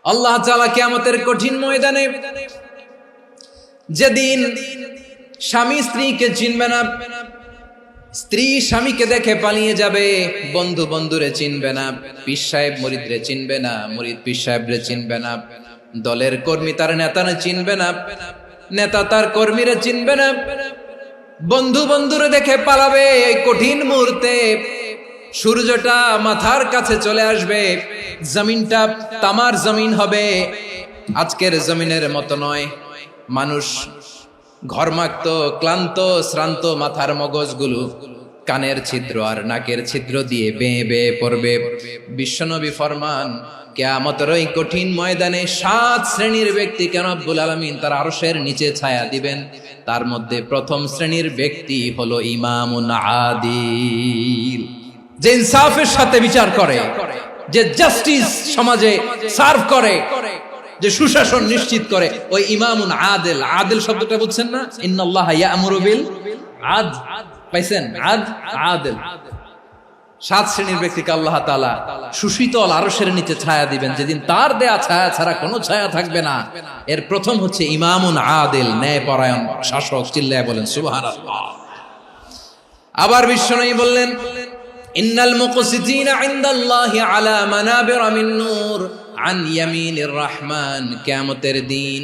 আল্লাহ তাআলা কিয়ামতের কঠিন ময়দানে যেদিন স্বামী স্ত্রীকে চিনবে না, স্ত্রী স্বামীকে দেখে পালিয়ে যাবে, বন্ধু বন্ধুরে চিনবে না, পীর সাহেব মুরিদরে চিনবে না, মুরিদ পীর সাহেবরে চিনবে না, দলের কর্মী তার নেতারে চিনবে না, নেতা তার কর্মীরে চিনবে না, বন্ধু বন্ধুরে দেখে পালাবে। এই কঠিন মুহূর্তে সূর্যটা মাথার কাছে চলে আসবে, জমিনটা তামার জমিন হবে, আজকের জমিনের মতো নয়। মানুষ ঘর্মাক্ত, ক্লান্ত, শ্রান্ত মাথার মগজগুলো কানের ছিদ্র আর নাকের ছিদ্র দিয়ে বেয়ে বেয়ে পড়বে। বিশ্বনবী ফরমান, কিয়ামতের ওই কঠিন ময়দানে 7 শ্রেণীর ব্যক্তিকে রব্বুল আলামিন তার আরশের নিচে ছায়া দিবেন। তার মধ্যে প্রথম শ্রেণীর ব্যক্তি হলো ইমামুন আদিল, যে ইনসাফের সাথে বিচার করে, যে জাস্টিস সমাজে সার্ভ করে, যে সুশাসন নিশ্চিত করে, ওই ইমামুন আদিল। আদিল শব্দটা বুঝছেন না? ইন্নাল্লাহা ইয়া'মুরু বিল আদল, পাইছেন? আদিল। 7 শ্রেণীর ব্যক্তিকে আল্লাহ তাআলা সুশীতল আরশের নিচে ছায়া দিবেন, যেদিন তার দেয়া ছায়া ছাড়া কোনো ছায়া থাকবে না। এর প্রথম হচ্ছে ইমামুন আদিল, ন্যায়পরায়ণ শাসক। চিল্লায় বলেন সুবহানাল্লাহ। আবার বিশ্বনবী বললেন, ইন্নাল মুকসিতিনা ইনদাল্লাহি আলা মানাবিরা মিন নূর আন ইয়ামিনির রহমান। কিয়ামতের দিন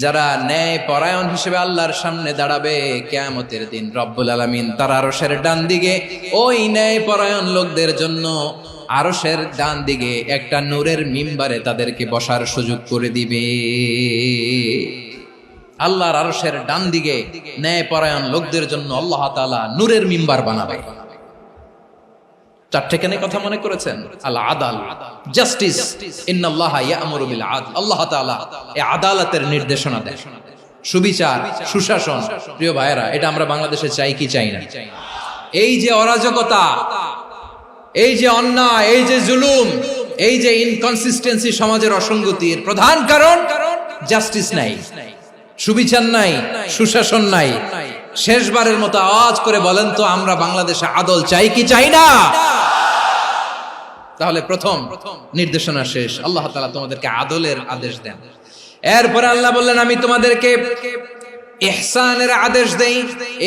যারা ন্যায় পরায়ণ হিসেবে আল্লাহর সামনে দাঁড়াবে, কিয়ামতের দিন রব্বুল আলামিন তার আরশের ডান দিকে ওই ন্যায় পরায়ণ লোকদের জন্য আরশের ডান দিকে একটা নূরের মিম্বারে তাদেরকে বসার সুযোগ করে দিবে। আল্লাহর আরশের ডান দিকে ন্যায় পরায়ণ লোকদের জন্য আল্লাহ তাআলা নূরের মিম্বার বানাবে। 4টে কেন কথা মনে করেছেন? আল আদাল, জাস্টিস। ইন্নাল্লাহা ইয়া'মুরু বিল আদল। আল্লাহ তাআলা এই আদালতের নির্দেশনা দেন, সুবিচার, সুশাসন। প্রিয় ভাইয়েরা, এটা আমরা বাংলাদেশে চাই কি চাই না? এই যে অরাজকতা, এই যে অন্যায়, এই যে জুলুম, এই যে ইনকনসিস্টেন্সি সমাজের অসঙ্গতির প্রধান কারণ জাস্টিস নাই, সুবিচার নাই, সুশাসন নাই। শেষবারের মতো আওয়াজ করে বলেন তো, আমরা বাংলাদেশে আদল চাই কি চাই না? তাহলে প্রথম নির্দেশনা শেষ। আল্লাহ তাআলা তোমাদেরকে আদলের আদেশ দেন। এরপরে আল্লাহ বললেন, আমি তোমাদেরকে ইহসানের আদেশ দেই।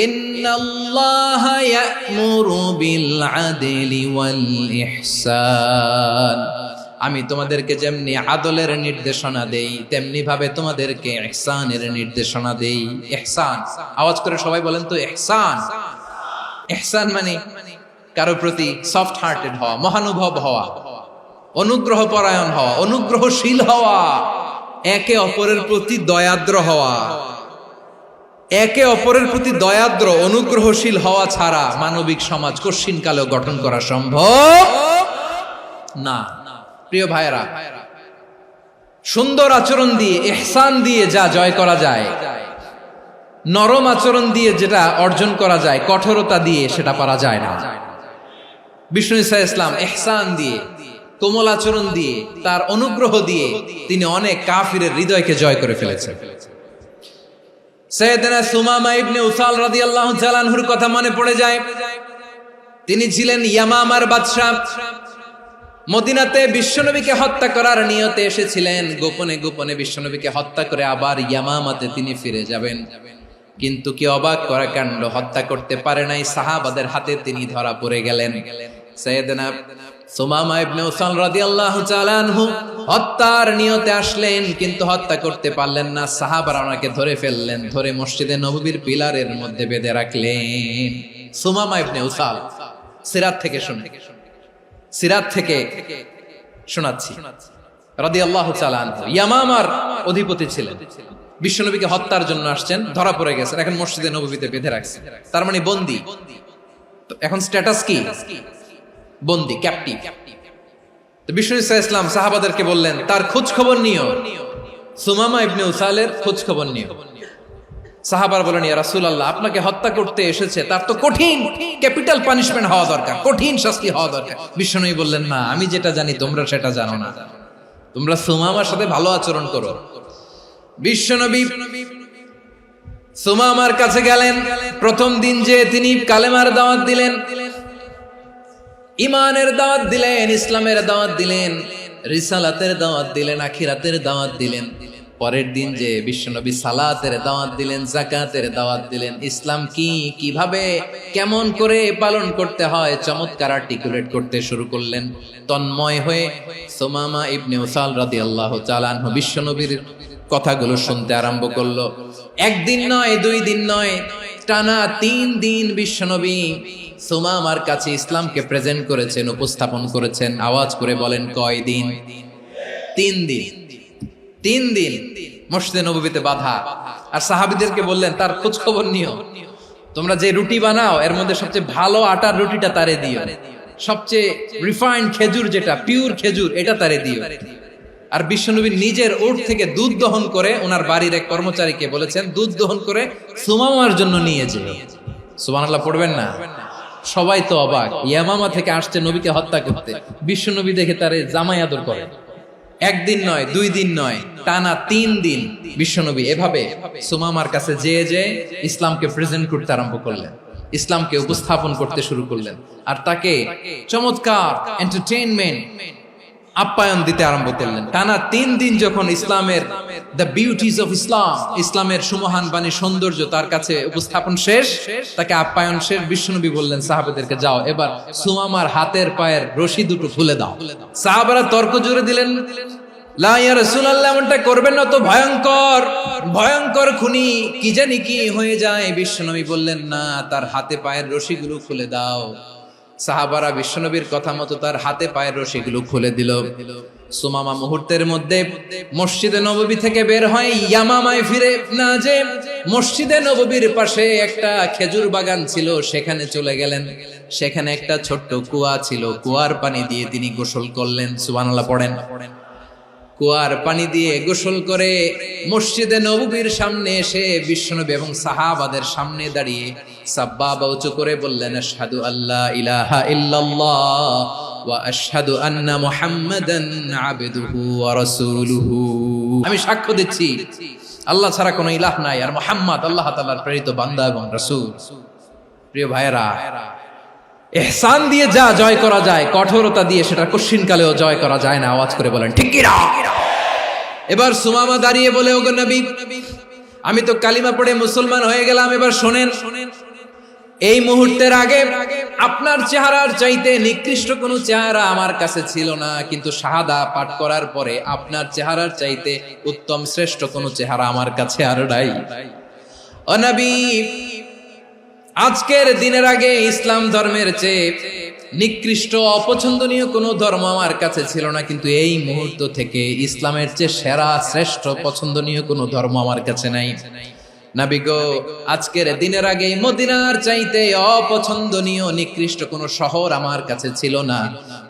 ইন্নাল্লাহা ইয়া'মুরু বিল আদলি ওয়াল ইহসান। আমি তোমাদেরকে যেমনি আদলের নির্দেশনা দেই, তেমনি ভাবে তোমাদেরকে ইহসানের নির্দেশনা দেই। ইহসান, আওয়াজ করে সবাই বলেন তো ইহসান। ইহসান মানে কারো প্রতি সফট হার্টেড হওয়া, মহানুভব হওয়া, অনুগ্রহ পরায়ণ হওয়া, অনুগ্রহশীল হওয়া, একে অপরের প্রতি দয়াদ্র হওয়া। একে অপরের প্রতি দয়াদ্র, অনুগ্রহশীল হওয়া ছাড়া মানবিক সমাজ কশিনকালেও গঠন করা সম্ভব না। প্রিয় ভাইরা, সুন্দর আচরণ দিয়ে, ইহসান দিয়ে যা জয় করা যায়, নরম আচরণ দিয়ে যেটা অর্জন করা যায়, কঠোরতা দিয়ে সেটা পারা যায় না। বিষ্ণু ঈসা ইসলাম ইহসান দিয়ে, কোমল আচরণ দিয়ে, তার অনুগ্রহ দিয়ে তিনি অনেক কাফিরের হৃদয়কে জয় করে ফেলেছেন। সাইয়েদনা সুমামা ইবনে উসাল রাদিয়াল্লাহু তাআলা আনহুর কথা মনে পড়ে যায়। তিনি ছিলেন ইয়ামামার বাদশা। মদিনাতে বিশ্বনবীকে হত্যা করার নিয়তে এসেছিলেন। গোপনে গোপনে বিশ্বনবীকে হত্যা করে আবার ইয়ামামাতে তিনি ফিরে যাবেন। কিন্তু কি অবাক করা কাণ্ড, হত্যা করতে পারে নাই, সাহাবাদের হাতে তিনি ধরা পড়ে গেলেন। সাইয়েদনা সুমামা ইবনে উসাল রাদিয়াল্লাহু তাআলা আনহু হত্যার নিয়তে আসলেন, কিন্তু হত্যা করতে পারলেন না। সাহাবারা ওনাকে ধরে ফেললেন, ধরে মসজিদে নববীর পিলারের মধ্যে বেঁধে রাখলেন। সুমামা ইবনে উসাল, সিরাত থেকে শুনে, সিরাত থেকে শোনাচ্ছি, রাদিয়াল্লাহু তাআলা আনহু ইয়ামামার অধিপতি ছিলেন। বিশ্বনবীকে হত্যার জন্য আসছেন, ধরা পড়ে গেছেন, এখন মসজিদে নববীতে বেঁধে রাখছেন। তার মানে বন্দী। এখন স্ট্যাটাস কি? বন্দী, ক্যাপটিভ। তো বিষ্ণু ঈসা ইসলাম সাহাবাদেরকে বললেন, তার খোঁজ খবর নিও, সুমামা ইবনে উসালের খোঁজ খবর নিও। সাহাবার বলেন, ইয়া রাসূলুল্লাহ, আপনাকে হত্যা করতে এসেছে, তার তো কঠিন ক্যাপিটাল পানিশমেন্ট হওয়া দরকার, কঠিন শাস্তি হওয়া দরকার। বিশ্বনবী বললেন, না, আমি যেটা জানি তোমরা সেটা জানো না, তোমরা সুমামার সাথে ভালো আচরণ করো। বিশ্বনবী সুমামার কাছে গেলেন। প্রথম দিন যে তিনি কালেমার দাওয়াত দিলেন, ইমানের দাওয়াত দিলেন, ইসলামের দাওয়াত দিলেন, রিসালাতের দাওয়াত দিলেন, আখিরাতের দাওয়াত দিলেন। পরের দিন যে বিশ্বনবী সালাতের দাওয়াত দিলেন, যাকাতের দাওয়াত দিলেন, ইসলাম কি, কিভাবে, কেমন করে পালন করতে হয় চমৎকার আর্টিকুলেট করতে শুরু করলেন। তন্ময় হয়ে সুমামা ইবনে উসাল রাদিয়াল্লাহু তাআলা আনহু বিশ্বনবীর কথাগুলো শুনতে আরম্ভ করলো। একদিন নয়, 2 দিন নয়, টানা 3 দিন বিশ্বনবী সুমামার কাছে ইসলামকে প্রেজেন্ট করেছেন, উপস্থাপন করেছেন। আওয়াজ করে বলেন, কয় দিন? 3 দিন। 3 দিন মসজিদে নববীতে বাধা। আর সাহাবীদেরকে বললেন, তার খোঁজ খবর নিও, তোমরা যে রুটি বানাও এর মধ্যে সবচেয়ে ভালো আটার রুটিটা তারে দিও, সবচেয়ে রিফাইন্ড খেজুর, যেটা পিওর খেজুর, এটা তারে দিও। আর বিশ্বনবী নিজের উট থেকে দুধ দহন করে ওনার বাড়ির এক কর্মচারীকে বলেছেন, দুধ দহন করে সুমামার জন্য নিয়ে যেও। সুবহানাল্লাহ পড়বেন না? সবাই তো অবাক, ইয়ামামা থেকে আসছে নবীকে হত্যা করতে, বিশ্বনবী দেখে তারে জামাই আদর করে। একদিন নয়, 2 দিন নয়, টানা 3 দিন বিশ্বনবী এভাবে সুমামার কাছে যেয়ে ইসলামকে প্রেজেন্ট করতে আরম্ভ করলেন, ইসলামকে উপস্থাপন করতে শুরু করলেন। আর তাকে চমৎকার এন্টারটেইনমেন্ট, আপ্যায়ন দিতে আরম্ভ করলেন। টানা 3 দিন যখন ইসলামের দ্য বিউটিজ অফ ইসলাম, ইসলামের সুমহান বাণী, সৌন্দর্য তার কাছে উপস্থাপন শেষ, তাকে আপ্যায়ন শেষ, বিশ্বনবী বললেন সাহাবাদেরকে, যাও এবার সুমামার হাতের পায়ের রশি দুটো খুলে দাও। সাহাবারা তর্ক জুড়ে দিলেন, লা ইয়া রাসূলুল্লাহ, এমনটা করবেন না, তো ভয়ঙ্কর ভয়ঙ্কর খুনি, কি জানি কি হয়ে যায়। বিশ্বনবী বললেন, না, তার হাতে পায়ের রশিগুলো খুলে দাও। সাহাবারা বিশ্বনবীর কথা মতো তার হাতে পায়ের রশিগুলো খুলে দিল। সুমামা মুহূর্তের মধ্যে মসজিদে নববী থেকে বের হয়, ইয়ামামায় ফিরে না যে মসজিদে নববীর পাশে একটা খেজুর বাগান ছিল, সেখানে চলে গেলেন। সেখানে একটা ছোট্ট কুয়া ছিল, কুয়ার পানি দিয়ে তিনি গোসল করলেন। সুবহানাল্লাহ পড়েন। কুয়ার পানি দিয়ে গোসল করে মসজিদে নববীর সামনে এসে বিশ্বনবী এবং সাহাবাদের সামনে দাঁড়িয়ে সাব্বাবা উঁচু করে বললেন, আশহাদু আল্লা ইলাহা ইল্লাল্লাহ ওয়া আশহাদু আন্না মুহাম্মাদান আবদুহু ওয়া রাসূলুহু। আমি সাক্ষ্য দিচ্ছি আল্লাহ ছাড়া কোনো ইলাহ নাই, আর মুহাম্মদ আল্লাহ তাআলার প্রেরিত বান্দা এবং রাসূল। প্রিয় ভাইয়েরা, ইহসান দিয়ে যা জয় করা যায়, কঠোরতা দিয়ে সেটা কঠিনকালেও জয় করা যায় না। আওয়াজ করে বলেন, ঠিক কি না? এবার সুমামা দাঁড়িয়ে বলে, ওগো নবী, আমি তো কালিমা পড়ে মুসলমান হয়ে গেলাম, এবার শোনেন, এই মুহূর্তের আগে আপনার চেহারার চাইতে নিকৃষ্ট কোনো চেহারা আমার কাছে ছিল না, কিন্তু শাহাদা পাঠ করার পরে আপনার চেহারার চাইতে উত্তম শ্রেষ্ঠ কোনো চেহারা আমার কাছে আর নাই। ও নবী, আজকের দিনের আগে ইসলাম ধর্মের চেয়ে নিকৃষ্ট অপছন্দনীয় কোনো ধর্ম আমার কাছে ছিল না, কিন্তু এই মুহূর্ত থেকে ইসলামের চেয়ে সেরা শ্রেষ্ঠ পছন্দনীয় কোনো ধর্ম আমার কাছে নাই। নবী গো, আজকের দিনের আগে মদিনার চাইতে অপছন্দনীয় নিকৃষ্ট কোনো শহর আমার কাছে ছিল না,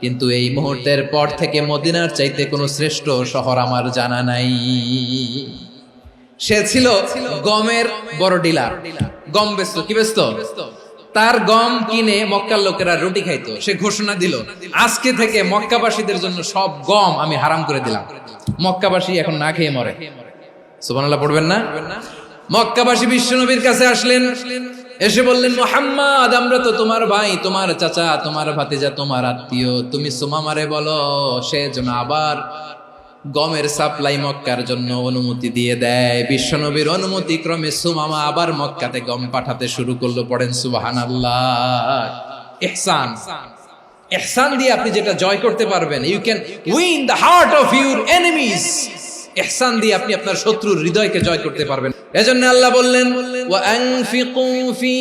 কিন্তু এই মুহূর্তের পর থেকে মদিনার চাইতে কোনো শ্রেষ্ঠ শহর আমার জানা নাই। সে ছিল গমের বড় ডিলার, গম বেচত। কি বেচত? তার গম কিনে মক্কার লোকেরা রুটি খাইতো। সে ঘোষণা দিল, আজকে থেকে মক্কাবাসীদের জন্য সব গম আমি হারাম করে দিলাম, মক্কাবাসী এখন না খেয়ে মরে। সুবহানাল্লাহ পড়বেন না? মক্কাবাসী বিশ্বনবীর কাছে আসলেন, এসে বললেন, মুহাম্মদ, আমরা তো তোমার ভাই, তোমার চাচা, তোমার ভাতিজা, তোমার আত্মীয়, তুমি সুমামারে বলো সে যেন আবার গমের সাপ্লাই মক্কার জন্য অনুমতি দিয়ে দেয়। বিশ্বনবীর অনুমতি ক্রমে সুমামা আবার মক্কাতে গম পাঠাতে শুরু করলো। পড়েন সুবহানাল্লাহ। ইহসান, ইহসান দিয়ে আপনি যেটা জয় করতে পারবেন, you can win the heart of your enemies. ইহসান দিয়ে আপনি আপনার শত্রুর হৃদয়কে জয় করতে পারবেন। এজন্য আল্লাহ বললেন, ওয়া আনফিকু ফি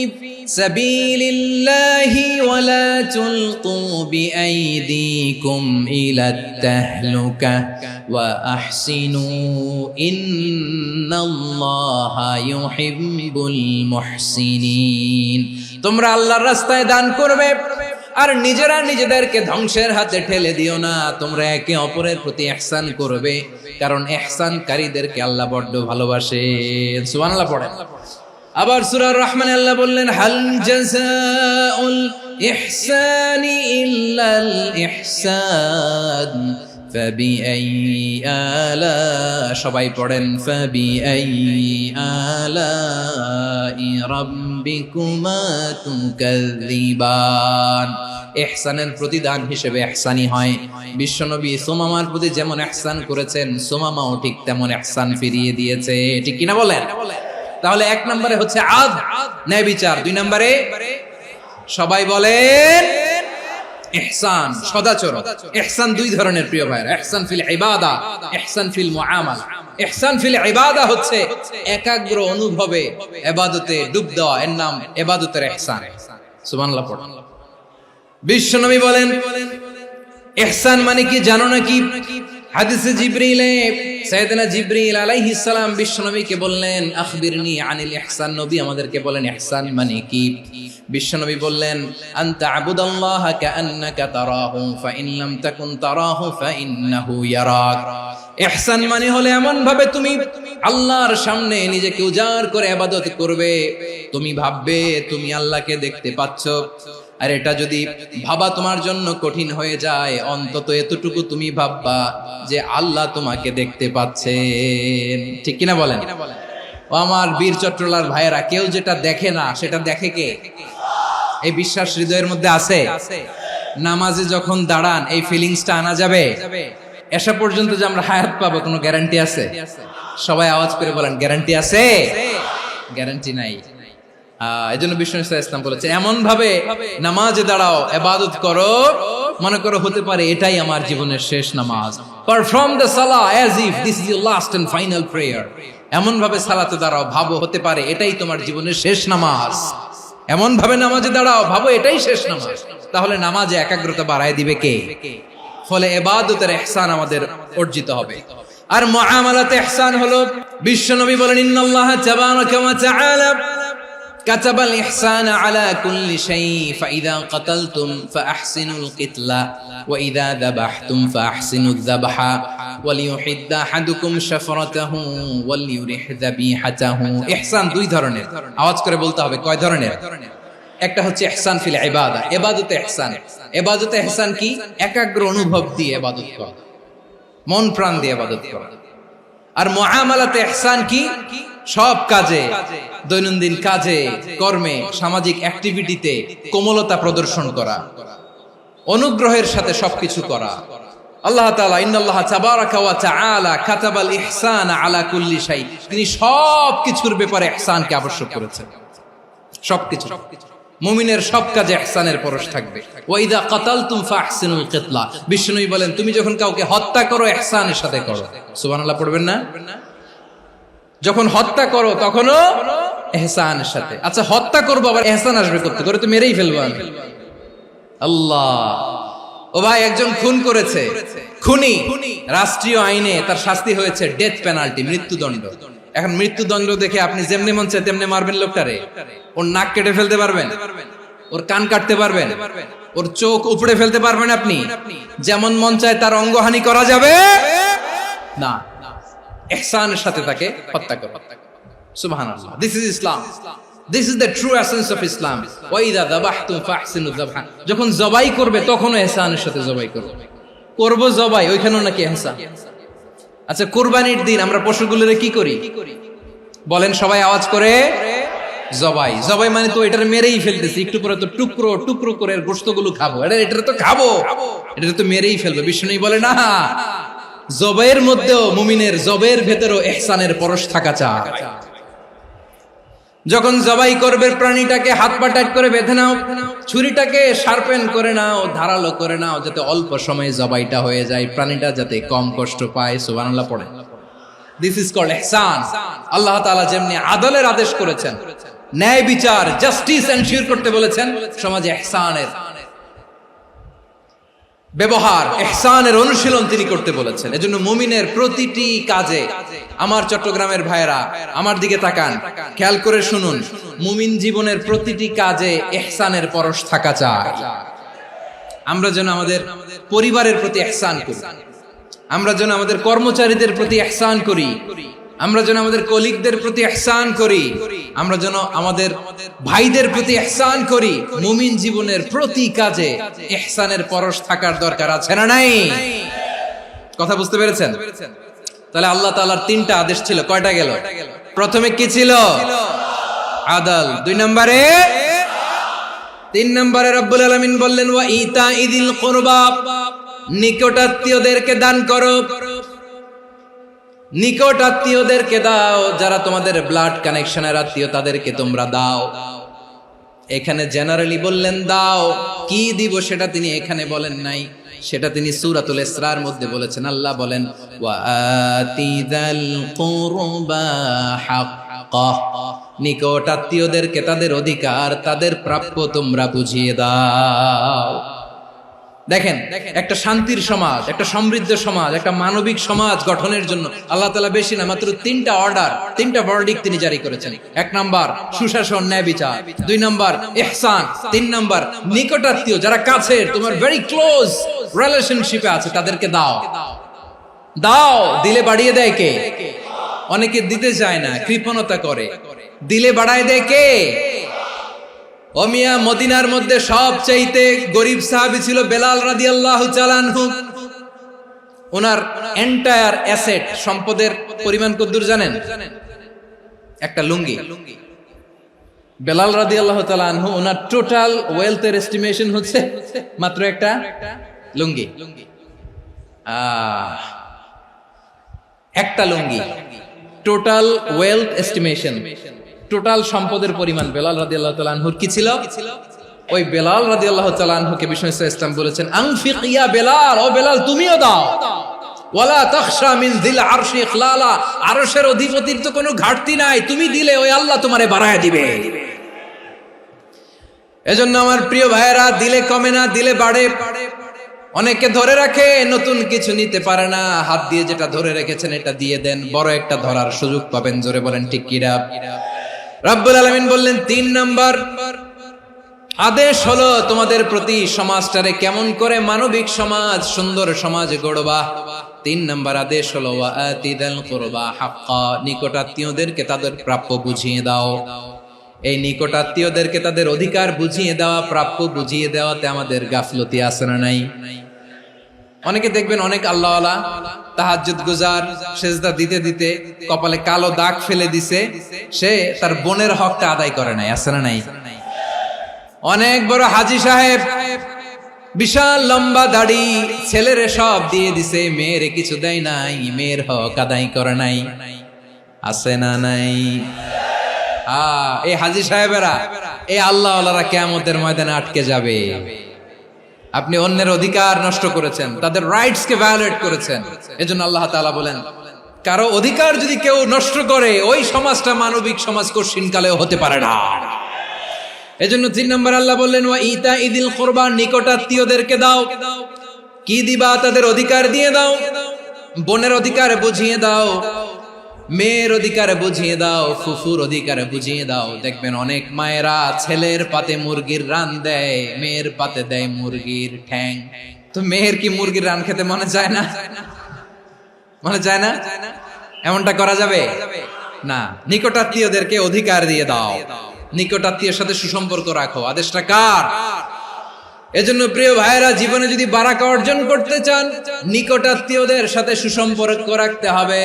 সাবিলিল্লাহি ওয়া লা তুলকু বিআইদিকুম ইলাত তাহলুকা ওয়া আহসিনু ইন্নাল্লাহা ইউহিব্বুল মুহসিনিন। তোমরা আল্লাহর রাস্তায় দান করবে আর নিজেরা নিজেদেরকে ধ্বংসের হাতে ঠেলে দিও না। তোমরা একে অপরের প্রতি ইহসান করবে, কারণ ইহসানকারীদেরকে আল্লাহ বড় ভালোবাসেন। সুবহানাল্লাহ পড়েন। আবার সূরা রহমানে আল্লাহ বললেন, হাল জাযাউল ইহসানি ইল্লাল ইহসান ফাবিআইয়ি আলা, সবাই পড়েন, ফাবিআইয়ি আলাই রাব্বিকুমা তুকাযযিবান। ইহসানের প্রতিদান হিসেবে ইহসানি হয়। বিশ্বনবী সুমামার প্রতি যেমন ইহসান করেছেন, সুমামাও ঠিক তেমন ইহসান ফিরিয়ে দিয়েছে। ঠিক কিনা বলেন? তাহলে এক নম্বরে হচ্ছে আদ, ন্যায় বিচার। দুই নম্বরে সবাই বলেন ইহসান, সদাচরণ। ইহসান দুই ধরনের প্রিয় ভাইরা, ইহসান ফিল ইবাদা, ইহসান ফিল মুআমালা। ইহসান ফিল ইবাদা হচ্ছে একাগ্র অনুভবে ইবাদতে ডুব দেওয়া, এর নাম ইবাদতের ইহসান। সুবহানাল্লাহ পড়ুন। বিশ্বনবী বলেন ইহসান মানে কি জানো নাকি? হাদিসে জিবরিলে সাইয়েদনা জিবরিল আলাইহিস সালাম বিশ্বনবীকে বললেন আখবিরনি আনিল ইহসান। নবী আমাদেরকে বলেন ইহসান মানে কি? বিশ্বনবী বললেন আনতা আবুদাল্লাহা কাআন্নাকা তারাহু ফাইন লাম তাকুন তারাহু ফাইন্নাহু ইয়ারাক। ইহসান মানে হলো এমন ভাবে তুমি আল্লাহর সামনে নিজেকে উজাড় করে ইবাদত করবে, তুমি ভাববে তুমি আল্লাহকে দেখতে পাচ্ছ। আর এটা যদি ভাবা তোমার জন্য কঠিন হয়ে যায়, অন্তত এতটুকু তুমি ভাববা যে আল্লাহ তোমাকে দেখতে পাচ্ছেন। ঠিক কিনা বলেন? ও আমার বীর চট্টলার ভাইয়েরা, কেউ যেটা দেখে না সেটা দেখে কে? এই বিশ্বাস হৃদয়ের মধ্যে আছে? নামাজে যখন দাঁড়ান এই ফিলিংসটা আনা যাবে? এসা পর্যন্ত যে আমরা হায়াত পাবো কোনো গ্যারান্টি আছে? সবাই আওয়াজ করে বলেন গ্যারান্টি আছে? গ্যারান্টি নাই। এজন্য বিষ্ণু ইসলাম বলেছে এমন ভাবে নামাজে দাঁড়াও, ইবাদত করো, মনে করো হতে পারে এটাই আমার জীবনের শেষ নামাজ। পারফর্ম দ্য সালাহ as if this is your last and final prayer. এমন ভাবে সালাতে দাঁড়াও, ভাবো হতে পারে এটাই তোমার জীবনের শেষ নামাজ। এমন ভাবে নামাজে দাঁড়াও, ভাবো এটাই শেষ নামাজ। তাহলে নামাজে একাগ্রতা বাড়ায় দিবে কে? ফলে ইবাদতের ইহসান আমাদের অর্জিত হবে। আর মুআমালাতে ইহসান হলো, বিশ্বনবী বলেন ইন্নাল্লাহা তাবারাকা ওয়া তাআলা কাতাবাল ইহসানা আলা কুল্লি শাই ফাইযা কাতালতুম ফাআহসিনুল কিতলা ওয়া ইযা যাবাহতুম ফাআহসিনুয যাবহা ওয়ালিয়ুহিদ্দা আহাদুকুম শাফরাতাহু ওয়ালিয়ুরিহ যাবিহাতাহু। ইহসান দুই ধরনের, আওয়াজ করে বলতে হবে কয় ধরনের? একটা হচ্ছে ইহসান ফিল ইবাদা, ইবাদতে ইহসান। ইবাদতে ইহসান কি? একাগ্র অনুভব দিয়ে ইবাদত করা, মন প্রাণ দিয়ে ইবাদত করা। আর মুআমালাতে ইহসান কি? সব কাজে, দৈনন্দিন কাজে, কর্মে, সামাজিক অ্যাক্টিভিটিতে কোমলতা প্রদর্শন করা, অনুগ্রহের সাথে সবকিছু করা। আল্লাহ তাআলা ইন্নাল্লাহা তাবারাকা ওয়া তাআলা কাতাবাল ইহসানা আলা কুল্লি শাই, তিনি সবকিছুর ব্যাপারে ইহসানকে আবশ্যক করেছেন। সবকিছু, মুমিনের সব কাজে ইহসানের পরশ থাকবে। ওয়া ইযা কাতালতুম ফাহসিনুল কিতলা, বিষ্ণুই বলেন তুমি যখন কাউকে হত্যা করো ইহসানের সাথে করো। সুবহানাল্লাহ পড়বেন না? যখন হত্যা করো তখনও ইহসানের সাথে। আচ্ছা হত্যা করবো আবার ইহসান আসবে করতে করে তো মেরেই ফেলবো আমি। আল্লাহ, ও ভাই একজন খুন করেছে, খুনি, রাষ্ট্রীয় আইনে তার শাস্তি হয়েছে ডেথ পেনাল্টি, মৃত্যুদণ্ড। এখন মৃত্যুদণ্ড দেখে আপনি যেমনি মন চায় তেমনি মারবেন লোকটারে? ওর নাক কেটে ফেলতে পারবেন? ওর কান কাটতে পারবেন? ওর চোখ উপড়ে ফেলতে পারবেন আপনি? যেমন মন চায় তার অঙ্গহানি করা যাবে না। ইহসানের সাথে তাকে হত্যা করো। সুবহানাল্লাহ, this is Islam, this is the true essence of Islam. ওয়া ইযা যাবাহতুম ফাহসিনুয যাবহা, যখন জবাই করবে তখনও ইহসানের সাথে জবাই করবে। করব জবাই, ওইখানেও নাকি ইহসান। আচ্ছা কুরবানির দিন আমরা পশুগুলোরে কি করি বলেন সবাই আওয়াজ করে? জবাই। জবাই মানে তো এটারে মেরেই ফেলতেছি, একটু পরে তো টুকরো টুকরো করে গোশতগুলো খাবো, এটা তো খাবো, এটা তো মেরেই ফেলবে। বিষ্ণু বলে না, জবাইয়ের মধ্যেও মুমিনের জবাইয়ের ভেতরেও ইহসানের পরশ থাকা চাই। যখন জবাই করবে প্রাণীটাকে হাত পা টাইট করে বেঁধে নাও, ছুরিটাকে শার্পেন করে নাও, ধারালো করে নাও, যাতে অল্প সময়ে জবাইটা হয়ে যায়, প্রাণীটা যাতে কম কষ্ট পায়। সুবহানাল্লাহ পড়ে। দিস ইজ কল্ড ইহসান। আল্লাহ তাআলা যেমনি আদলের আদেশ করেছেন, ন্যায় বিচার, জাস্টিস এনশিওর করতে বলেছেন, সমাজে ইহসানের ব্যবহার, ইহসানের অনুশীলন তিনি করতে বলেছেন। এজন্য মুমিনের প্রতিটি কাজে, আমার চট্টগ্রামের ভাইয়েরা আমার দিকে তাকান, খেয়াল করে শুনুন, মুমিন জীবনের প্রতিটি কাজে ইহসানের পরশ থাকা চাই। আমরা যেন আমাদের পরিবারের প্রতি ইহসান করি, আমরা যেন আমাদের কর্মচারীদের প্রতি ইহসান করি, আমরা যেন আমাদের কলিগদের প্রতি ইহসান করি, আমরা যেন আমাদের ভাইদের প্রতি ইহসান করি। মুমিন জীবনের প্রতি কাজে ইহসানের পরশ থাকার দরকার আছে না নাই? কথা বুঝতে পেরেছেন? তাহলে আল্লাহ তাআলার তিনটা আদেশ ছিল, কয়টা গেল? প্রথমে কি ছিল? আদল। দুই নম্বরে তিন নম্বরে রব্বুল আলামিন বললেন ওয়া ইতাইদিল কুরবা, নিকটাত্মীয়দেরকে দান করো, নিকট আত্মীয়দেরকে দাও, যারা তোমাদের ব্লাড কানেকশনের আত্মীয় তাদেরকে তোমরা দাও। এখানে জেনারেলি বললেন দাও, কি দিব সেটা তিনি এখানে বলেন নাই, সেটা তিনি সূরাতুল ইসরার মধ্যে বলেছেন। আল্লাহ বলেন ওয়া আতিযাল কুরবা হাক্কাহ, নিকট আত্মীয়দেরকে তাদের অধিকার, তাদের প্রাপ্য তোমরা বুঝিয়ে দাও। দেখেন, একটা শান্তির সমাজ, একটা সমৃদ্ধ সমাজ, একটা মানবিক সমাজ গঠনের জন্য আল্লাহ তাআলা বেশি না মাত্র তিনটা অর্ডার, তিনটা ভার্ডিক্ট তিনি জারি করেছেন। এক নাম্বার সুশাসন, ন্যায় বিচার। দুই নাম্বার ইহসান। তিন নাম্বার নিকটাত্মীয়, যারা কাছের, তোমার ভেরি ক্লোজ রিলেশনশিপে আছে, তাদেরকে দাও। দাও, দিলে বাড়িয়ে দেয় কে? অনেকে দিতে চায় না, কৃপণতা করে। দিলে বাড়ায় দেয় কে? ও মিয়া, মদিনার মধ্যে সবচাইতে গরিব সাহাবী ছিল বেলাল রাদিয়াল্লাহু তাআলা আনহু। ওনার এন্টায়ার অ্যাসেট, সম্পদের পরিমাণ কতদূর জানেন? একটা লুঙ্গি। বেলাল রাদিয়াল্লাহু তাআলা আনহু, ওনার টোটাল ওয়েলথের এস্টিমেশন হচ্ছে মাত্র একটা লুঙ্গি। একটা লুঙ্গি, টোটাল ওয়েলথ এস্টিমেশন, টোটাল সম্পদের পরিমাণ বেলাল রাদিয়াল্লাহু তাআলা আনহুর কি ছিল? ওই বেলাল রাদিয়াল্লাহু তাআলা আনহুকে বিষ্ণু ইসলাম বলেছেন আনফিক ইয়া বেলাল, ও বেলাল তুমিও দাও। ওয়ালা তাখশা মিন যিল আরশি ইখলালা, আরশের অধিপতির তো কোনো ঘাটতি নাই, তুমি দিলে ওই আল্লাহ তোমারে বাড়ায় দিবে। এজন্য আমার প্রিয় ভাইয়েরা, দিলে কমে না, দিলে বাড়ে। অনেকে ধরে রাখে, নতুন কিছু নিতে পারে না, হাত দিয়ে যেটা ধরে রেখেছেন এটা দিয়ে দেন, বড় একটা ধরার সুযোগ পাবেন। জোরে বলেন ঠিক কিনা? রব্বুল আলামিন বললেন ৩ নাম্বার আদেশ হলো তোমাদের প্রতি সমাজটারে কেমন করে মানবিক সমাজ, সুন্দর সমাজ গড়বা। ৩ নাম্বার আদেশ হলো ওয়া আতিদাল কুরবা হাক্কা, নিকটাত্মীয়দেরকে তাদের প্রাপ্য বুঝিয়ে দাও। এই নিকটাত্মীয়দেরকে তাদের অধিকার বুঝিয়ে দেওয়া, প্রাপ্য বুঝিয়ে দেওয়াতে আমাদের গাফলতি আছে না নাই? অনেকে দেখবেন অনেক আল্লাহওয়ালা, তাহাজ্জুদ গুজার, সেজদা দিতে দিতে কপালে কালো দাগ ফেলে দিছে, সে তার বোনের হকটা আদায় করে নাই, আছে না নাই? অনেক বড় হাজী সাহেব, বিশাল লম্বা দাড়ি, ছেলেরে সব দিয়ে দিছে, মেয়েরে কিছু দেয় নাই, মেয়ের হক আদায় করে নাই, আছে না নাই? এই হাজী সাহেবেরা, এই আল্লাহওয়ালারা কিয়ামতের ময়দানে আটকে যাবে। আপনি অন্যের অধিকার নষ্ট করেছেন, তাদের রাইটস কে ভায়োলেট করেছেন। এজন্য আল্লাহ তাআলা বলেন, কারো অধিকার যদি কেউ নষ্ট করে, ওই সমাজটা মানবিক সমাজ কঠিনকালেও হতে পারে না। এজন্য ৩ নম্বর আল্লাহ বললেন ওয়া ইতাইদিল কুরবা, নিকটাত্মীয়দেরকে দাও। কি দিবা? তাদের অধিকার দিয়ে দাও। বোনের অধিকার বুঝিয়ে দাও, মেয়ের অধিকার বুঝিয়ে দাও, ফুফুর অধিকার বুঝিয়ে দাও। দেখবেন অনেক মায়েরা ছেলের পাতে মুরগির রান দেয়, মেয়ের পাতে দেয় মুরগির ঠ্যাং। তো মেয়ের কি মুরগির রান খেতে মনে চায় না? মনে চায় না? এমনটা করা যাবে না। নিকটাত্মীয়দেরকে অধিকার দিয়ে দাও, নিকটাত্মীয়ের সাথে সুসম্পর্ক রাখো। আদেশটা কার? এজন্য প্রিয় ভাইয়েরা, জীবনে যদি বারাকা অর্জন করতে চান, নিকটাত্মীয়দের সাথে সুসম্পর্ক রাখতে হবে,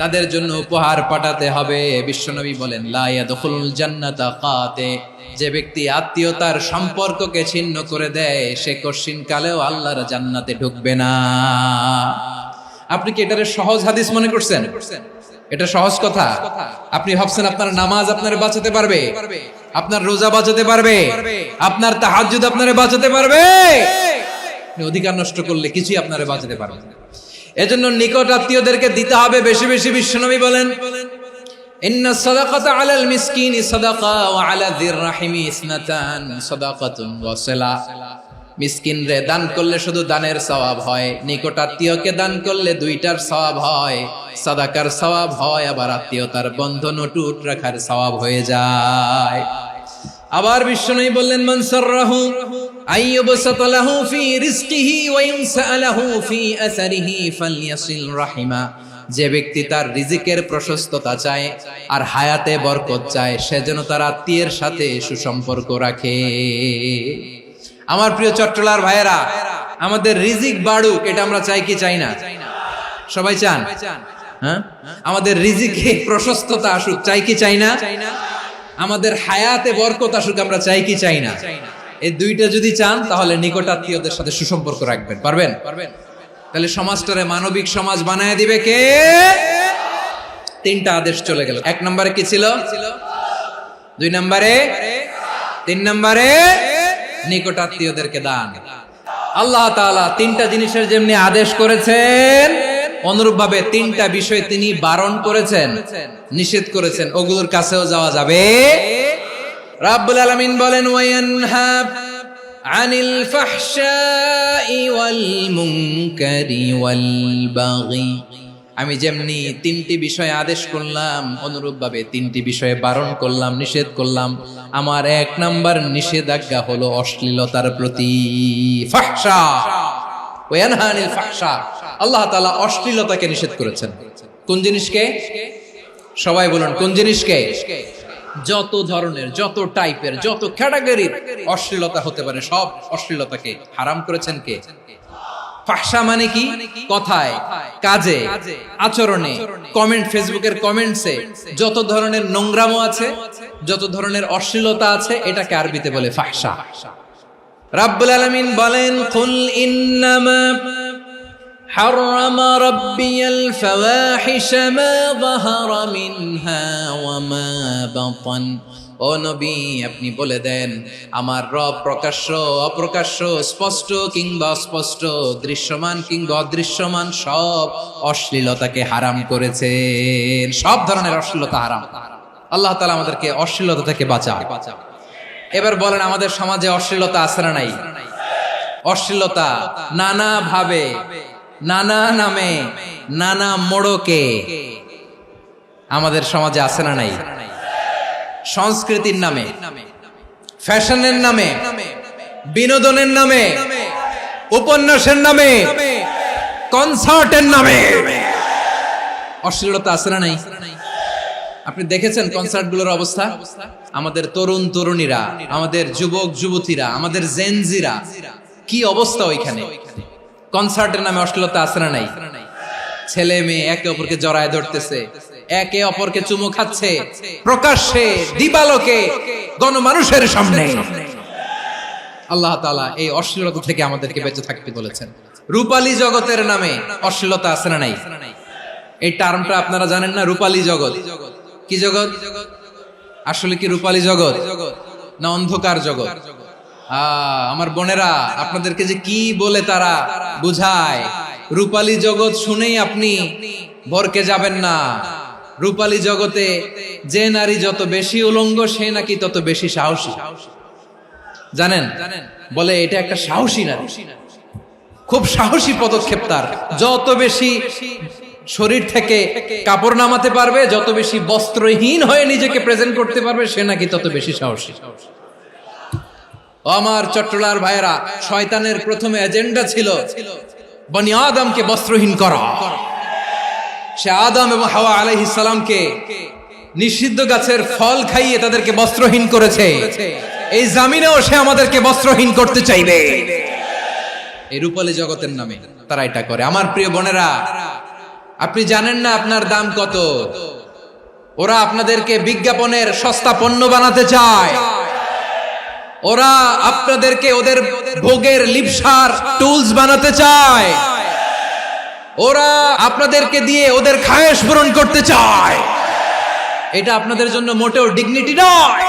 তাদের জন্য উপহার পাঠাতে হবে। বিশ্বনবী বলেন লা ইয়াদখুলুল জান্নাতা কাতে, যে ব্যক্তি আত্মীয়তার সম্পর্ককে ছিন্ন করে দেয়, সে কঠিন কালেও আল্লাহর জান্নাতে ঢুকবে না। আপনি কি এটারে সহজ হাদিস মনে করছেন? এটা সহজ কথা? আপনি ভাবছেন আপনার নামাজ আপনারে বাঁচাতে পারবে, আপনার রোজা বাঁচাতে পারবে, আপনার তাহাজ্জুদ আপনারে বাঁচাতে পারবে? অধিকার নষ্ট করলে কিছুই আপনারে বাঁচাতে পারবে না। এজন্য নিকট আত্মীয়দেরকে দিতে হবে বেশি বেশি। বিশ্বনবী বলেন ইন্না সাদাকাতা আলাল মিসকিনি সাদাকা ওয়া আলা যির রাহিমি ইসনাতান সাদাকাতুন ওয়া সিলা। মিসকিনরে দান করলে শুধু দানের সওয়াব হয়, নিকট আত্মীয়কে দান করলে দুইটার সওয়াব হয়, সাদাকার সওয়াব হয়, আবার আত্মীয়তার বন্ধন অটুট রাখার সওয়াব হয়ে যায়। আবার বিশ্বনবী বললেন মান সাররাহু আইয়ুবসাতা লাহু ফি রিজকিহি ওয়া ইনসালাহু ফি আসারিহি ফালইয়াসিল রাহিমা। যে ব্যক্তি তার রিজিকের প্রশস্ততা চায় আর হায়াতে বরকত চায়, সে যেন তার আত্মীয়ের সাথে সুসম্পর্ক রাখে। আমার প্রিয় চট্টলার ভাইয়েরা, আমাদের রিজিক বাড়ুক, এটা আমরা চাই কি চাই না? সবাই চান? হ্যাঁ, আমাদের রিজিকে প্রশস্ততা আসুক, চাই কি চাই না? আমাদের হায়াতে বরকত আসুক, আমরা চাই কি চাই না? এই দুইটা যদি চান তাহলে নিকটাত্মীয়দের সাথে সুসম্পর্ক রাখবেন। পারবেন? তাহলে সমাজটারে মানবিক সমাজ বানায় দিবে কে? তিনটা আদেশ চলে গেল। 1 নম্বরে কি ছিল? 2 নম্বরে, 3 নম্বরে নিকটাত্মীয়দেরকে দান। আল্লাহ তাআলা তিনটা জিনিসের যেমনি আদেশ করেছেন, অনুরূপভাবে তিনটা বিষয় তিনি বারণ করেছেন, নিষেধ করেছেন। ওগুলোর কাছেও যাওয়া যাবে। রাব্বুল আলামিন বলেন, ওয়ায়ানহা আনিল ফাহশাই ওয়াল মুনকারি ওয়াল বাগি। আমি যেমনি তিনটি বিষয়ে আদেশ করলাম, অনুরূপভাবে তিনটি বিষয়ে বারণ করলাম, নিষেধ করলাম। আমার 1 নাম্বার নিষেধাজ্ঞা হলো অশ্লীলতার প্রতি। ফাহশা, ওয়ায়ানহা আনিল ফাহশা, আল্লাহ তাআলা অশ্লীলতাকে নিষেধ করেছেন। কোন জিনিসকে? সবাই বলুন, কোন জিনিসকে? যত ধরনের, যত টাইপের, যত ক্যাটাগরির অশ্লীলতা হতে পারে সব অশ্লীলতাকে হারাম করেছেন কে? ফাহশা মানে কি? কথায়, কাজে, আচরণে, কমেন্ট, ফেসবুকের কমেন্টসে যত ধরনের নোংরামো আছে, যত ধরনের অশ্লীলতা আছে, এটাকে আরবিতে বলে ফাহশা। রাব্বুল আলামিন বলেন, কুল ইন্নামা حرم ربي الفواحش ما ظهر منها وما بطن। ও নবী, আপনি বলে দেন, আমার রব প্রকাশ্য, অপ্রকাশ্য, স্পষ্ট কিংবা অস্পষ্ট, দৃশ্যমান কিংবা অদৃশ্যমান সব অশ্লীলতাকে হারাম করেছেন। সব ধরনের অশ্লীলতা হারাম। আল্লাহ তাআলা আমাদেরকে অশ্লীলতা থেকে বাঁচান। এবার বলেন, আমাদের সমাজে অশ্লীলতা আছে না নাই? অশ্লীলতা নানা ভাবে, নানা নামে, নানা মোড়কে আমাদের সমাজে আছে না নাই? সংস্কৃতির নামে, ফ্যাশনের নামে, বিনোদনের নামে, উপন্যাসের নামে, কনসার্টের নামে অশ্লীলতা আছে না নাই? আপনি দেখেছেন কনসার্টগুলোর অবস্থা? আমাদের তরুণ তরুণীরা, আমাদের যুবক যুবতীরা, আমাদের জেনজিরা, কি অবস্থা ওইখানে? কনসার্টের নামে অশ্লীলতা আছে না নাই? ছেলে মেয়ে একে অপরকে জড়ায় ধরতেছে, একে অপরকে চুমু খাচ্ছে, প্রকাশ্যে, দিবালোকে, গণমানুষের সামনে। আল্লাহ তাআলা এই অশ্লীলতা থেকে আমাদেরকে বেঁচে থাকতে বলেছেন। রূপালী জগতের নামে অশ্লীলতা আছে না নাই? এই টার্মটা আপনারা জানেন না? রূপালী জগৎ কি জগৎ? আসলে কি রূপালী জগৎ না অন্ধকার জগৎ? আমার বোনেরা, আপনাদেরকে যে কি বলে তারা বুঝায়, রূপালী জগৎ শুনেই আপনি ভরকে যাবেন না। রূপালী জগতে যে নারী যত বেশি উলঙ্গ, সে নাকি তত বেশি সাহসী। জানেন? বলে এটা একটা সাহসী নারী, খুব সাহসী পদক্ষেপ তার। যত বেশি শরীর থেকে কাপড় নামাতে পারবে, যত বেশি বস্ত্রহীন হয়ে নিজেকে প্রেজেন্ট করতে পারবে, সে নাকি তত বেশি সাহসী। আমার চট্টলার ভাইয়েরা, শয়তানের প্রথমে এজেন্ডা ছিল বনি আদমকে বস্ত্রহীন করা। সে আদম এবং হাওয়া আলাইহিস সালামকে নিষিদ্ধ গাছের ফল খাইয়ে তাদেরকে বস্ত্রহীন করেছে। এই জামিনেও সে আমাদেরকে বস্ত্রহীন করতে চাইবে। এই রূপালী জগতের নামে তারা এটা করে। আমার প্রিয় বোনেরা, আপনি জানেন না আপনার দাম কত। ওরা আপনাদেরকে বিজ্ঞাপনের সস্তা পণ্য বানাতে চায়। ওরা আপনাদেরকে ওদের ভোগের লিপসার টুলস বানাতে চায়। ওরা আপনাদেরকে দিয়ে ওদের খায়েশ পূরণ করতে চায়। এটা আপনাদের জন্য মোটেও ডিগনিটি নয়,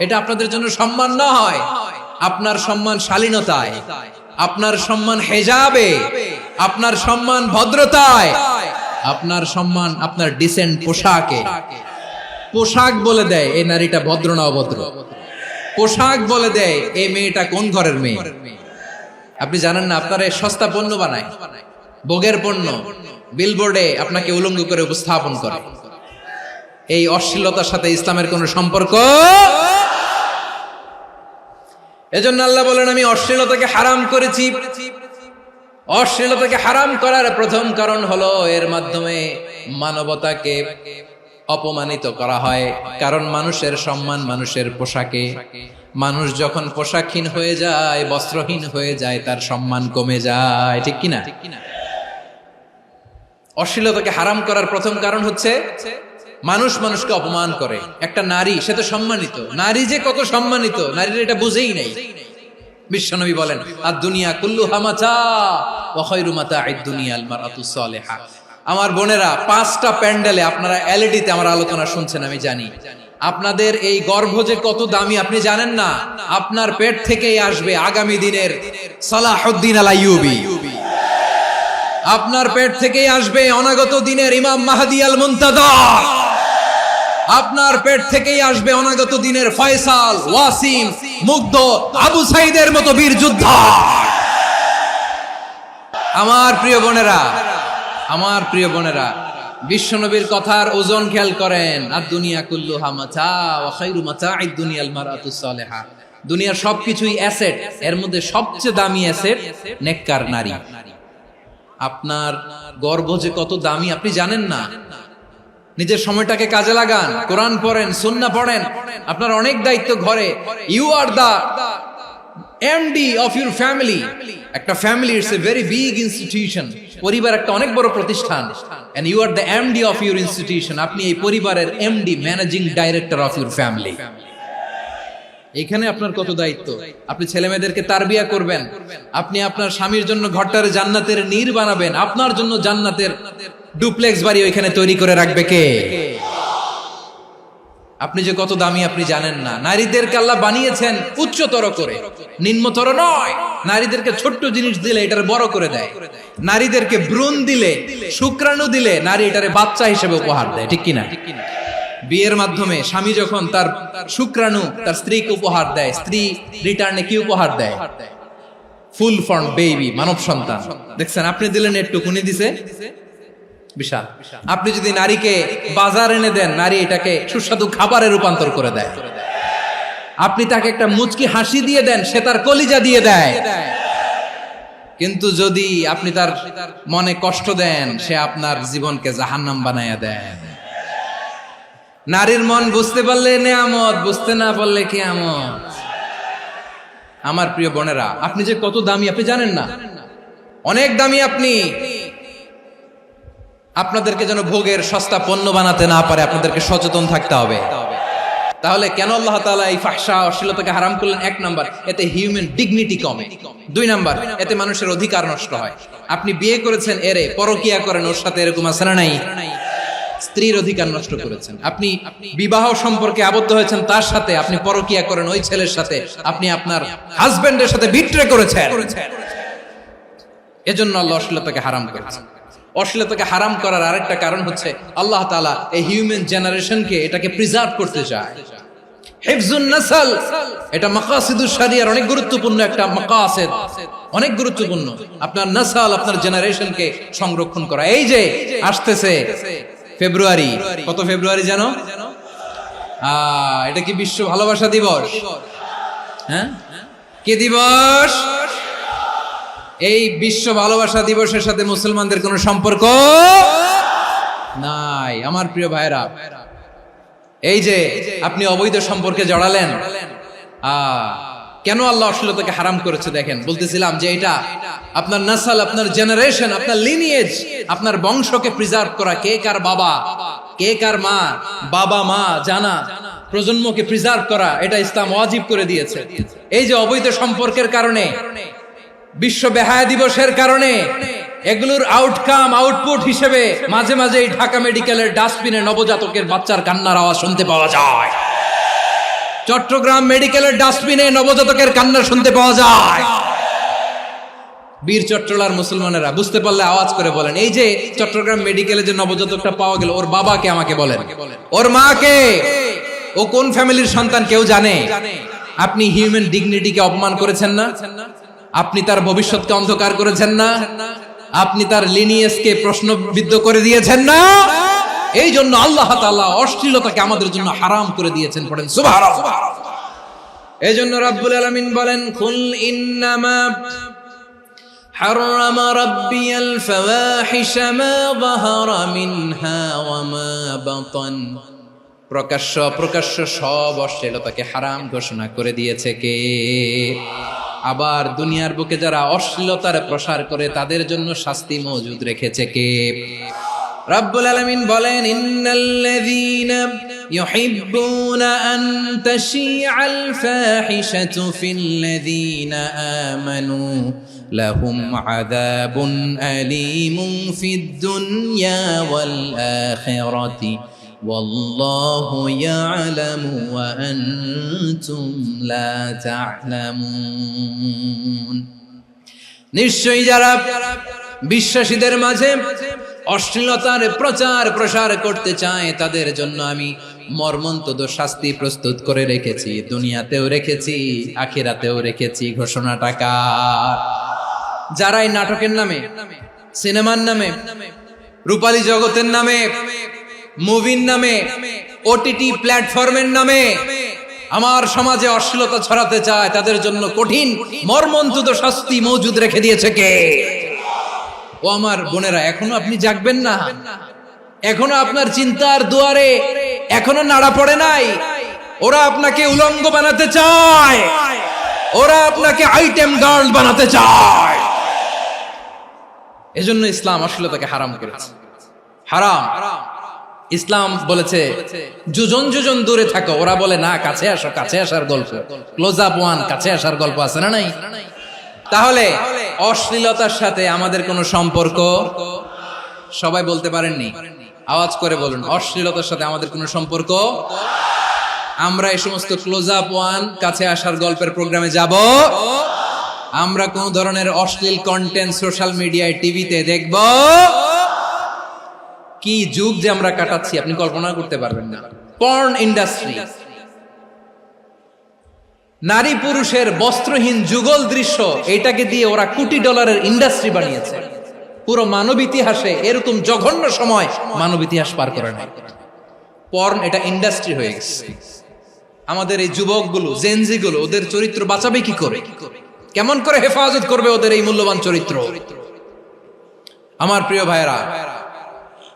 এটা আপনাদের জন্য সম্মান নয়। আপনার সম্মান শালীনতায়, আপনার সম্মান হেজাবে, আপনার সম্মান ভদ্রতায়, আপনার সম্মান আপনার ডিসেন্ট পোশাকে। পোশাক বলে দেয় এই নারীটা ভদ্র না অভদ্র। পোশাক বলে দেয় এই মেয়েটা কোন ঘরের মেয়ে। আপনি জানেন না, আপনারা সস্তা পণ্য বানায়, ভোগের পণ্য, বিলবোর্ডে আপনাকে উলঙ্গ করে উপস্থাপন করে। এই অশ্লীলতার সাথে ইসলামের কোনো সম্পর্ক। এজন্য আল্লাহ বলেন, আমি অশ্লীলতাকে হারাম করেছি। অশ্লীলতাকে হারাম করার প্রথম কারণ হলো এর মাধ্যমে মানবতাকে অপমানিত করা হয়। কারণ মানুষের সম্মান মানুষের পোশাকে। মানুষ যখন পোশাকহীন হয়ে যায়, বস্ত্রহীন হয়ে যায়, তার সম্মান কমে যায়। ঠিক কিনা? অশ্লীলতাকে হারাম করার প্রথম কারণ হচ্ছে মানুষ মানুষকে অপমান করে। একটা নারী, সে তো সম্মানিত, নারী যে কত সম্মানিত নারীরা এটা বুঝেই নাই। বিশ্বনবী বলেন আদ-দুনিয়া কুল্লুহা মাতা ওয়া খায়রু মাতা'আদ দুনিয়া আল মারআতুস সালিহা। আমার বোনেরা, 5টা প্যান্ডেলে আপনারা এলইডিতে আমার আলোচনা শুনছেন, আমি জানি। আপনাদের এই গর্ভ যে কত দামি আপনি জানেন না। আপনার পেট থেকেই আসবে আগামী দিনের সালাহুদ্দিন আল আইয়ুবী। আপনার পেট থেকেই আসবে অনাগত দিনের ইমাম মাহদী আল মুনতাযর। আপনার পেট থেকেই আসবে অনাগত দিনের ফয়সাল, ওয়াসিম, মুগ্ধ, আবু সাইদের মতো বীর যোদ্ধা। আমার প্রিয় বোনেরা, আমার প্রিয় বোনেরা, বিশ্বনবীর কথার ওজন খেয়াল করেন। আদ-দুনিয়া কুল্লুহা মাতা ওয়া খায়রু মাতা'আদ দুনিয়া আল মারআতুস সালিহা। দুনিয়ার সবকিছুই অ্যাসেট, এর মধ্যে সবচেয়ে দামি অ্যাসেট নেককার নারী। আপনার গর্ভ যে কত দামি আপনি জানেন না। নিজের সময়টাকে কাজে লাগান, কোরআন পড়েন, সুন্নাহ পড়েন। আপনার অনেক দায়িত্ব ঘরে। You are the MD of your family. একটা family it's a very big institution. পরিবার একটা অনেক বড় প্রতিষ্ঠান। And you are the MD of your institution. আপনি এই পরিবারের MD, managing director of your family. এখানে আপনার কত দায়িত্ব। আপনি ছেলে মেয়েদেরকে তারবিয়া করবেন, আপনি আপনার স্বামীর জন্য ঘরটারে জান্নাতের নীর বানাবেন, আপনার জন্য জান্নাতের ডুপ্লেক্স বাড়ি ওইখানে তৈরি করে রাখবে কে? আপনি যে কত দামি আপনি জানেন না। নারীদেরকে আল্লাহ বানিয়েছেন উচ্চতর করে, নিম্নতর নয়। নারীদেরকে ছোট্ট জিনিস দিলে এটারে বড় করে দেয়। নারীদেরকে ভ্রূণ দিলে, শুক্রাণু দিলে নারী এটারে বাচ্চা হিসেবে উপহার দেয়, ঠিক কিনা? বিয়ের মাধ্যমে স্বামী যখন তার শুক্রাণু তার স্ত্রীকে উপহার দেয়, স্ত্রী রিটার্নে কি উপহার দেয়? ফুল ফর্ম বেবি, মানব সন্তান। দেখছেন, আপনি দিলেন একটুকুনি, দিছে বিশাল। আপনি যদি নারীকে বাজার এনে দেন, নারী এটাকে সুস্বাদু খাবারে রূপান্তর করে দেয়। আপনি তাকে একটা মুচকি হাসি দিয়ে দেন, সে তার কলিজা দিয়ে দেয়। কিন্তু যদি আপনি তার মনে কষ্ট দেন, সে আপনার জীবনকে জাহান্নাম বানায়া দেয়। নারীর মন বুঝতে পারলে নেয়ামত, বুঝতে না পারলে কিয়ামত। আমার প্রিয় বোনেরা, আপনি যে কত দামি আপনি জানেন না। অনেক দামি আপনি। আপনাদেরকে যেন ভোগের সস্তা পণ্য বানাতে না পারে, আপনাদেরকে সচেতন থাকতে হবে। তাহলে কেন আল্লাহ তাআলা এই ফাহশা, অশ্লীলতাকে হারাম করলেন? 1 নাম্বার, এতে হিউম্যান ডিগনিটি কমে। 2 নাম্বার, এতে মানুষের অধিকার নষ্ট হয়। আপনি বিয়ে করেছেন, এরে পরকিয়া করেন, ওর সাথে এরকম আছে না নাই? স্ত্রীর অধিকার নষ্ট করেছেন। আপনি বিবাহ সম্পর্কে আবদ্ধ হয়েছেন তার সাথে, আপনি পরকিয়া করেন ওই ছেলের সাথে, আপনি আপনার হাজবেন্ডের সাথে বিট্রে করেছেন। এজন্য আল্লাহ অশ্লীলতাকে হারাম করেছেন। অশ্লীলতাকে হারাম করার আরেকটা কারণ হচ্ছে আল্লাহ তাআলা এই হিউম্যান জেনারেশনকে এটাকে প্রিজার্ভ করতে চায়। হিফজুন নাসল, এটা মাকাসিদুশ শরিয়ার অনেক গুরুত্বপূর্ণ একটা মাকাসিদ, অনেক গুরুত্বপূর্ণ। আপনার নাসল, আপনার জেনারেশনকে সংরক্ষণ করা। এই যে আসতেছে ফেব্রুয়ারি, কত ফেব্রুয়ারি জানো? এটা কি বিশ্ব ভালোবাসা দিবস? হ্যাঁ, কি দিবস? এই বিশ্ব ভালোবাসা দিবসের সাথে মুসলমানদের কোনো সম্পর্ক নাই। আমার প্রিয় ভাইরা, এই যে আপনি অবৈধ সম্পর্কে জড়ালেন, কেন আল্লাহ অশ্লীলতাকে হারাম করেছে দেখেন। বলতেছিলাম যে এটা আপনার নাসল, আপনার জেনারেশন, আপনার লিনিয়েজ, আপনার বংশকে প্রিজার্ভ করা। কে কার বাবা, কে কার মা, বাবা মা জানা, প্রজন্মকে প্রিজার্ভ করা, এটা ইসলাম ওয়াজিব করে দিয়েছে। এই যে অবৈধ সম্পর্কের কারণে, বিশ্ব বেহায়া দিবসের কারণে, এগুলোর আউটকাম, আউটপুট হিসেবে মাঝে মাঝে এই ঢাকা মেডিকেলের ডাস্টবিনে নবজাতকের বাচ্চার কান্নার আওয়াজ শুনতে পাওয়া যায়। চট্টগ্রাম মেডিকেলের ডাস্টবিনে নবজাতকের কান্না শুনতে পাওয়া যায়। বীর চট্টলার মুসলমানেরা বুঝতে পারলে আওয়াজ করে বলেন, এই যে চট্টগ্রাম মেডিকেলে যে নবজাতকটা পাওয়া গেল, ওর বাবাকে আমাকে বলেন, ওর মাকে, ও কোন ফ্যামিলির সন্তান কেউ জানে? আপনি হিউম্যান ডিগনিটিকে অপমান করেছেন না? আপনি তার ভবিষ্যৎকে অন্ধকার করেছেন না? আপনি তার লিনিয়েজকে প্রশ্নবিদ্ধ করে দিয়েছেন না? এই জন্য আল্লাহ তাআলা অশ্লীলতাকে আমাদের জন্য হারাম করে দিয়েছেন। পড়েন সুবহানাল্লাহ। এই জন্য রাব্বুল আলামিন বলেন, কুল ইন্নামা হারাম রাব্বিয়াল ফাওয়াহিশা মা যাহারা মিনহা ওয়া মা বাতান। প্রকাশ্য অপ্রকাশ্য সব অশ্লীলতাকে হারাম ঘোষণা করে দিয়েছে কে? আবার দুনিয়ার বুকে যারা অশ্লীলতার প্রসার করে তাদের জন্য শাস্তি মজুদ রেখেছে কে? রাব্বুল আলামিন বলেন ইন্নাল্লাযীনা ইউহিব্বুনা আন তাশিআল ফাহিশাতু ফিল্লাযীনা আমানু লাহুম আযাবুন আলীমুন ফিদ দুনিয়া ওয়াল আখিরাতি ওয়াল্লাহু ইয়ালামু ওয়া আনতুম লা তা'লামুন। নিশ্চয়ই যারা বিশ্বাসীদের মাঝে অশ্লীলতার প্রচার প্রসার করতে চায় তাদের জন্য আমি মর্মন্তুদ শাস্তি প্রস্তুত করে রেখেছি, দুনিয়াতেও রেখেছি, আখিরাতেও রেখেছি। ঘোষণাটা কার? যারা এই নাটকের নামে, সিনেমার নামে, রূপালী জগতের নামে, মুভির নামে, ওটিটি প্ল্যাটফর্মের নামে আমার সমাজে অশ্লীলতা ছড়াতে চায় তাদের জন্য কঠিন মর্মন্তুদ শাস্তি মজুদ রেখে দিয়েছে কে? ও আমার বোনেরা, এখনো আপনি জাগবেন না? এখনো আপনার চিন্তার দুয়ারে এখনো নাড়া পড়ে নাই? ওরা আপনাকে উলঙ্গ বানাতে চায়, ওরা আপনাকে আইটেম গার্ল বানাতে চায়। এজন্য ইসলাম অশ্লীলতাকে হারাম করেছে। হারাম। ইসলাম বলেছে যোজন যোজন দূরে থাকো, ওরা বলে না কাছে আসো, কাছে আসার গল্প, ক্লোজ আপ ওয়ান, কাছে আসার গল্প আছে না নাই? তাহলে অশ্লীলতার সাথে আমাদের কোনো সম্পর্ক? সবাই বলতে পারেননি, আওয়াজ করে বলুন, অশ্লীলতার সাথে আমাদের কোনো সম্পর্ক? আমরা এই সমস্ত ক্লোজ আপ ওয়ান, কাছে আসার গল্পের প্রোগ্রামে যাব? আমরা কোন ধরনের অশ্লীল কন্টেন্ট সোশ্যাল মিডিয়ায়, টিভিতে দেখব? কি যুগ যে আমরা কাটাচ্ছি আপনি কল্পনা করতে পারবেন না। পর্ন ইন্ডাস্ট্রি, নারী পুরুষের বস্ত্রহীন যুগল দৃশ্য, এটাকে দিয়ে ওরা কোটি ডলারের ইন্ডাস্ট্রি বানিয়েছে। পুরো মানব ইতিহাসে এরকম জঘন্য সময় মানব ইতিহাস পার করে নাই। পর্ন এটা ইন্ডাস্ট্রি হয়ে গেছে। আমাদের এই যুবকগুলো, জেনজি গুলো, ওদের চরিত্র বাঁচাবে কি করে? কেমন করে হেফাজত করবে ওদের এই মূল্যবান চরিত্র? আমার প্রিয় ভাইরা,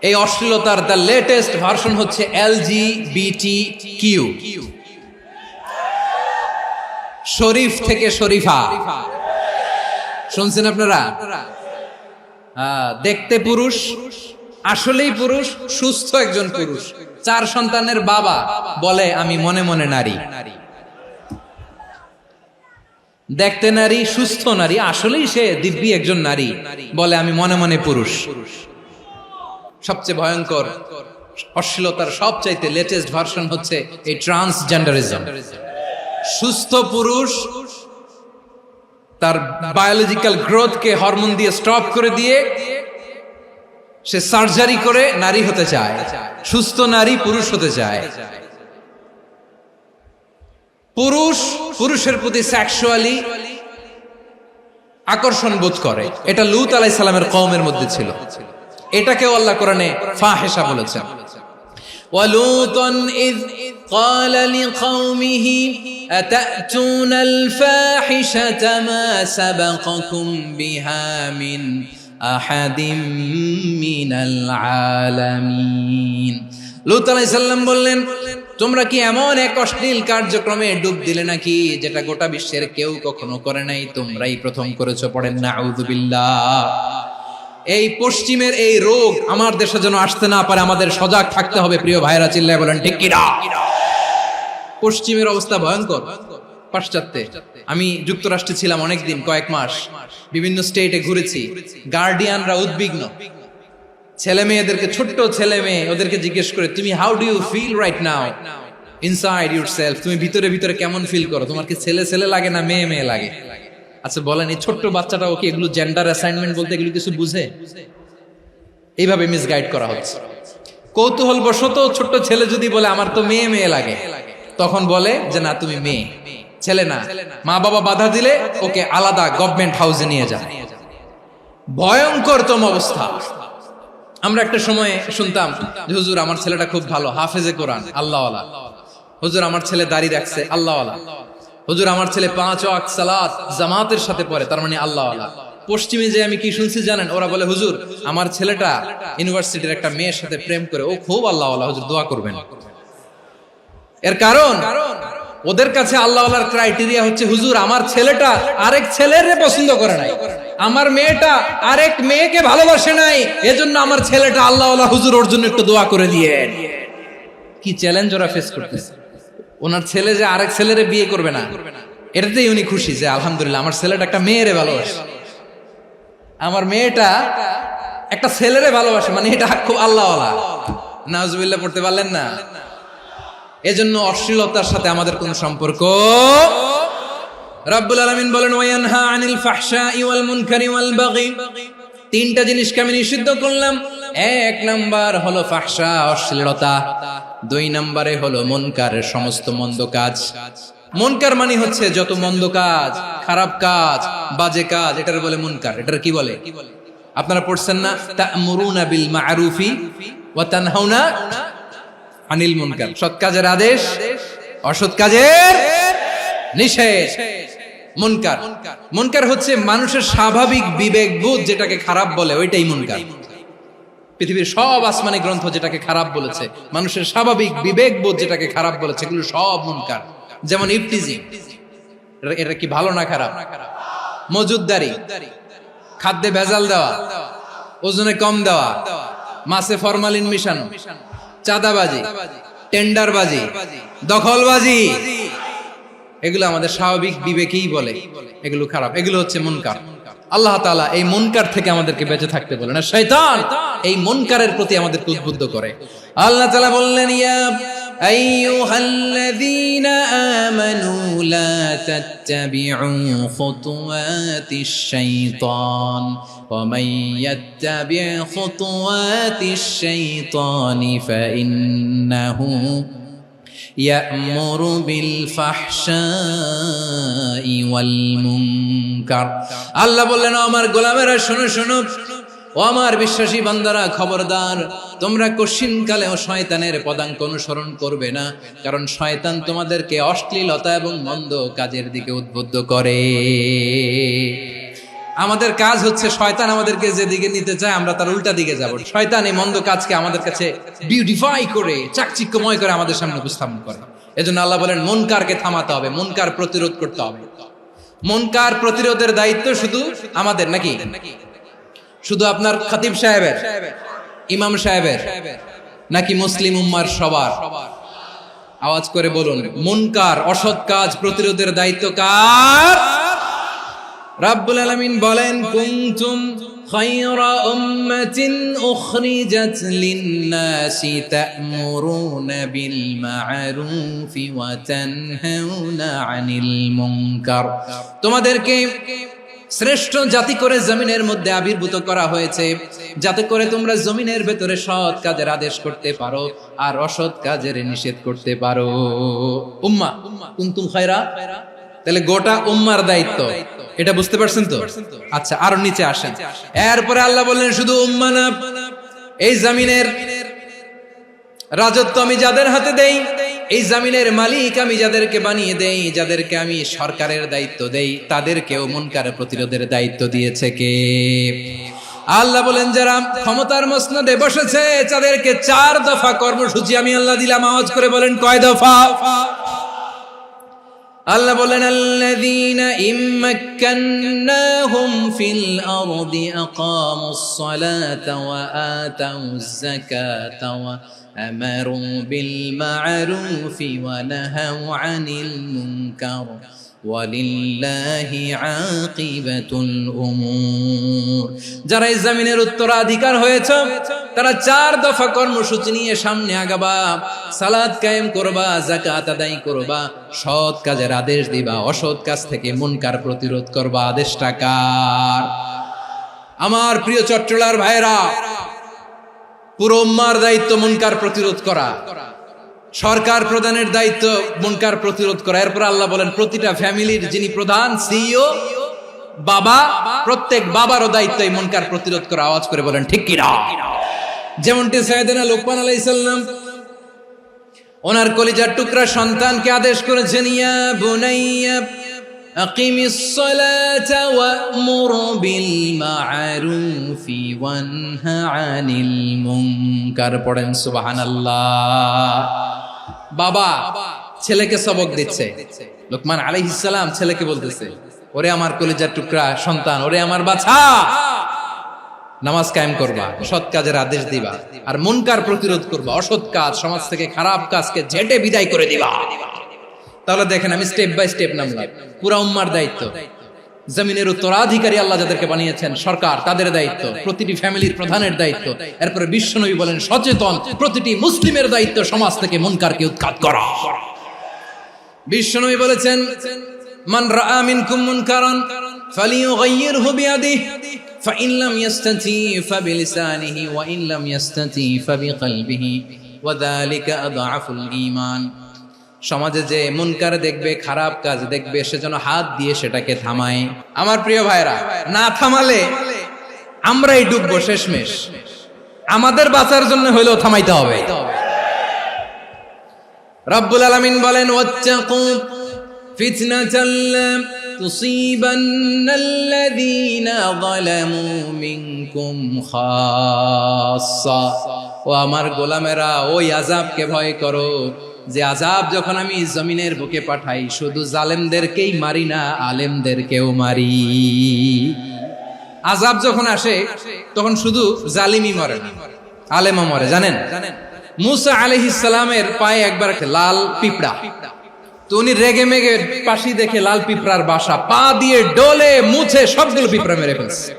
এই অশ্লীলতার দ্য লেটেস্ট ভার্সন হচ্ছে LGBTQ, শরীফ থেকে শরীফা। শুনছেন আপনারা? দেখতে পুরুষ, আসলেই পুরুষ, সুস্থ একজন পুরুষ, 4 সন্তানের বাবা, বলে আমি মনে মনে নারী। দেখতে নারী, সুস্থ নারী, আসলেই সে দিব্যি একজন নারী, বলে আমি মনে মনে পুরুষ। সবচেয়ে ভয়ঙ্কর অশ্লীলতার সবচাইতে লেটেস্ট ভার্সন হচ্ছে এই ট্রান্সজেন্ডারিজম। সুস্থ পুরুষ তার বায়োলজিক্যাল গ্রোথকে হরমোন দিয়ে স্টপ করে দিয়ে সে সার্জারি করে নারী হতে চায়, সুস্থ নারী পুরুষ হতে চায়। পুরুষ পুরুষের প্রতি সেক্সুয়ালি আকর্ষণ বোধ করে, এটা লূত আলাইহিস সালামের কওমের মধ্যে ছিল। এটাকে আল্লাহ কোরআনে ফাহিশা বলেছেন। ওয়ালুতান ইয قال لقومه أتأتون الفاحشة ما سبقكم بها من أحد من العالمين। লূত আলাইহিস সালাম বললেন, তোমরা কি এমন এক অশ্লীল কার্যক্রমে ডুব দিলে নাকি যেটা গোটা বিশ্বের কেউ কখনো করে নাই, তোমরাই প্রথম করেছো? পড়েন নাউযুবিল্লাহ। এই পশ্চিমের এই রোগ আমার দেশে যেন আসতে না পারে, আমাদের সজাগ থাকতে হবে। প্রিয় ভাইরা, চিল্লায় বলেন ঠিক কি না? পশ্চিমের অবস্থা ভয়ঙ্কর। পাশ্চাত্যে, আমি যুক্তরাষ্ট্রে ছিলাম অনেকদিন, কয়েক মাস, বিভিন্ন স্টেটে ঘুরেছি। গার্ডিয়ানরা উদ্বিগ্ন, ছেলে মেয়েদেরকে, ছোট্ট ছেলে মেয়ে, ওদেরকে জিজ্ঞেস করে, তুমি how do you feel right now inside yourself? তুমি ভিতরে ভিতরে কেমন ফিল করো? তোমার কি ছেলে ছেলে লাগে না মেয়ে মেয়ে লাগে? আচ্ছা বলেন, এই ছোট্ট বাচ্চাটাও কি এগুলো জেন্ডার অ্যাসাইনমেন্ট বলতে এগুলো কিছু বুঝে? এইভাবে মিসগাইড করা হচ্ছে। কৌতূহল বশত ছোট্ট ছেলে যদি বলে আমার তো মেয়ে মেয়ে লাগে, তখন বলে যে না তুমি মেয়ে, ছেলে না। মা বাবা বাধা দিলে ওকে আলাদা গভর্নমেন্ট হাউসে নিয়ে যায়। ভয়ঙ্করতম অবস্থা। আমরা একটা সময় শুনতাম যে হুজুর আমার ছেলেটা খুব ভালো, হাফেজে কোরআন, আল্লাহওয়ালা। হুজুর আমার ছেলে দাড়ি রাখছে, আল্লাহওয়ালা। হুজুর আমার ছেলে 5 ওয়াক্ত সালাত জামাতের সাথে পড়ে, তার মানে আল্লাহওয়ালা। পশ্চিমে যে আমি কি শুনছি জানেন? ওরা বলে হুজুর আমার ছেলেটা ইউনিভার্সিটির একটা মেয়ের সাথে প্রেম করে, ও খুব আল্লাহওয়ালা, হুজুর দোয়া করবেন। এর কারণ ওদের কাছে আল্লাহওয়ালার ক্রাইটেরিয়া হচ্ছে, হুজুর আমার ছেলেটা আরেক ছেলের পছন্দ করে নাই, আমার মেয়েটা আরেক মেয়েকে ভালোবাসে নাই, এজন্য আমার ছেলেটা আল্লাহওয়ালা, হুজুর ওর জন্য একটু দোয়া করে দিয়ে। কি চ্যালেঞ্জ ওরা ফেস করতেছে। ওনার ছেলে যে আরেক ছেলেরে বিয়ে করবে না, এটাতেই উনি খুশি যে আলহামদুলিল্লাহ আমার ছেলেটা একটা মেয়েরে ভালোবাসে, আমার মেয়েটা একটা ছেলেরে ভালোবাসে, মানে এটা খুব আল্লাহওয়ালা। নাউজুবিল্লাহ পড়তে পারলেন না? এজন্য অশ্লীলতার সাথে আমাদের কোন সম্পর্ক। রাব্বুল আলামিন বলেন ওয়ায়ানহা আনিল ফাহশাই ওয়াল মুনকারি ওয়াল বাগি, তিনটা জিনিসকে আমি নিষিদ্ধ করলাম। এক নাম্বার হলো ফাহশা, অশ্লীলতা। দুই নম্বরে হলো মুনকার, সমস্ত মন্দ কাজ। মুনকার মানে হচ্ছে যত মন্দ কাজ, খারাপ কাজ, বাজে কাজ, এটার বলে মুনকার। এটার কি বলে? আপনারা পড়ছেন না, তা'মুরুনা বিল মা'রুফি ওয়া তানহাউনা আনিল মুনকার। সৎ কাজের আদেশ, অসৎ কাজের নিষেধ। মুনকার, মুনকার হচ্ছে মানুষের স্বাভাবিক বিবেকবোধ যেটাকে খারাপ বলে, ওইটাই মুনকার। পৃথিবীর সব আসমানি গ্রন্থ যেটাকে খারাপ বলেছে, মানুষের স্বাভাবিক বিবেকবোধ যেটাকে খারাপ বলেছে, এগুলো সব মুনকার। যেমন ইফতিজিং, এটা কি ভালো না খারাপ? মজুদদারি, খাদ্যে ভেজাল দেওয়া, ওজনে কম দেওয়া, মাছে ফরমালিন মিশানো, চাঁদাবাজি, টেন্ডারবাজি, দখলবাজি, এগুলো আমাদের স্বাভাবিক বিবেকেই বলে এগুলো খারাপ, এগুলো হচ্ছে মুনকার। আল্লাহ তাআলা এই মুনকার থেকে আমাদেরকে বেঁচে থাকতে বলেন, আর শয়তান এই মুনকারের প্রতি আমাদেরকে উদ্বুদ্ধ করে। আল্লাহ তাআলা বললেন, ইয়া আইয়ুহাল্লাযীনা আমানু লা তাত্তাবিউ খুতুওয়াতিশ শাইতান ওয়া মান ইয়াত্তাবি' খুতুওয়াতিশ শাইতানি ফাইন্নাহু ইয়া'মুরু বিল ফাহশাই ওয়াল মুনকার। আল্লাহ বললেন, আমার গোলামেরা শোনো শোনো, ও আমার বিশ্বাসী বান্দারা খবরদার, তোমরা কশিনকালেও শয়তানের পদাঙ্ক অনুসরণ করবে না, কারণ শয়তান তোমাদেরকে অশ্লীলতা এবং মন্দ কাজের দিকে উদ্বুদ্ধ করে। আমাদের কাজ হচ্ছে শয়তান আমাদেরকে যেদিকে নিতে চায় আমরা তার উল্টা দিকে যাব। শয়তান এই মন্দ কাজকে আমাদের কাছে বিউটিফাই করে, চাকচিক্যময় করে আমাদের সামনে উপস্থাপন করে। এজন্য আল্লাহ বলেন মুনকারকে থামাতে হবে, মুনকার প্রতিরোধ করতে হবে। মুনকার প্রতিরোধের দায়িত্ব শুধু আমাদের নাকি? শুধু আপনার খতিব সাহেবের, ইমাম সাহেবের, নাকি মুসলিম উম্মার সবার? আওয়াজ করে বলুন, মুনকার অসৎ কাজ প্রতিরোধের দায়িত্ব কার? রাব্বুল আলামিন বলেন, কুনতুম খায়রা উম্মাতিন উখরিজাত লিন-নাসি তা'মুরুনা বিল মা'রুফি ওয়া তানহাউনা আনিল মুনকার। তোমাদেরকে শ্রেষ্ঠ জাতি করে জমিনের মধ্যে আবির্ভূত করা হয়েছে, যাতে করে তোমরা জমিনের ভেতরে সৎ কাজের আদেশ করতে পারো আর অসৎ কাজের নিষেধ করতে পারো। উম্মাহ, কুনতুম খায়রা, তাহলে গোটা উম্মার দায়িত্ব, এটা বুঝতে পারছেন তো? আচ্ছা, আরো নিচে আসেন। এরপরে আল্লাহ বললেন, শুধু উম্মাহ না, এই জমিনের রাজত্ব আমি যাদের হাতে দেই, এই জমিনের মালিক আমি যাদেরকে বানিয়ে দেই, যাদেরকে আমি সরকারের দায়িত্ব দেই, তাদেরকেও মুনকার প্রতিরোধের দায়িত্ব দিয়েছে কে? আল্লাহ বলেন, যারা ক্ষমতার মসনদে বসেছে তাদেরকে 4 দফা কর্মসূচি আমি আল্লাহ দিলাম। আওয়াজ করে বলেন, কয় দফা? আল্লাহ বলেন, আল্লাযীনা ইম্মাক্কান্নাহুম ফিল আরদি আকামুস সালাতা ওয়া আতাউয যাকাতা ওয়া আমারু বিল মা'রুফি ওয়া নাহাউ আনিল মুনকার ওয়ালিল্লাহি আকিবাতুল উমুর। যারা এই জমিনের উত্তরাধিকার হয়েছে তারা 4 দফা কর্মসূচি নিয়ে সামনে আগাবা। সালাত কায়েম করবা, যাকাত আদায় করবা, সৎ কাজের আদেশ দিবা, অসৎ কাজ থেকে মুনকার প্রতিরোধ করবা। আদেশটা কার? আমার প্রিয় চট্টলার ভাইরা, পুরো উম্মার দায়িত্ব মুনকার প্রতিরোধ করা, সরকার প্রধানের দায়িত্ব মুনকার প্রতিরোধ করা। এরপর আল্লাহ বলেন, প্রতিটা ফ্যামিলির যিনি প্রধান সিইও বাবা, প্রত্যেক বাবারও দায়িত্ব এই মুনকার প্রতিরোধ করা। আওয়াজ করে বলেন ঠিক কি না? যেমনটি সাইয়েদনা লুকমান আলাইহিস সালাম ওনার কলিজার টুকরা সন্তানকে আদেশ করেছেন, ইয়া বুনাইয়া আকিমিস সালাতা ওয়া'মুর বিল মা'রুফি ওয়ানহা আনিল মুনকার। পড়েন সুবহানাল্লাহ। বাবা ছেলেকে সবক দিচ্ছে। লোকমান আলাইহিস সালাম ছেলেকে বলতেছে, ওরে আমার কলিজার টুকরা সন্তান, ওরে আমার বাছা, নামাজ কায়েম করবা, সৎ কাজের আদেশ দিবা, আর মুনকার প্রতিরোধ করবা, অসৎ কাজ, সমাজ থেকে খারাপ কাজকে ঝেঁটে বিদায় করে দিবা। তাহলে দেখেন, আমি স্টেপ বাই স্টেপ নামলাম। পুরা উম্মার দায়িত্ব, জমিনের উত্তরাধিকারী আল্লাহ যাদেরকে বানিয়েছেন সরকার, তাদের দায়িত্ব, প্রতিটি ফ্যামিলির প্রধানের দায়িত্ব, এরপরে বিশ্বনবী বলেন সচেতন প্রতিটি মুসলিমের দায়িত্ব সমাজ থেকে মুনকারকে উৎখাত করা। বিশ্বনবী বলেছেন, মান রাআ মিনকুম মুনকারান ফালিয়ুগাইয়িরহু বিয়াদিহি ফাইন লাম ইয়াসতাতি ফাবিলিসানিহি ওয়া ইন লাম ইয়াসতাতি ফাবিকলবিহি ওয়া যালিকা আযআফুল ঈমান। সমাজে যে মুনকার দেখবে, খারাপ কাজ দেখবে, সে যেন হাত দিয়ে সেটাকে থামায়। আমার প্রিয় ভাইরা, না থামালে আমরাই ডুববো শেষমেশ। আমাদের বাঁচার জন্য হইলেও থামাইতে হবে। রব্বুল আলামিন বলেন, ওয়াত্তাকু ফিতনাতাল লা তুসিবান্নাল্লাযীনা যালামু মিনকুম খাসসা। ও আমার গোলামেরা, ওই আযাবকে ভয় করো যে আযাব যখন আমি জমিনের বুকে পাঠাই, শুধু জালেমদেরকেই মারি না, আলেমদেরকেও মারি। আযাব যখন আসে তখন শুধু জালিমই মরে না, আলেমও মরে। জানেন, মুসা আলাইহিস সালামের পায়ে একবার লাল পিঁপড়া, তো উনি রেগে মেগে পাশি দেখে লাল পিঁপড়ার বাসা, পা দিয়ে ডলে মুছে সবগুলো পিঁপড়া মেরে ফেলছে।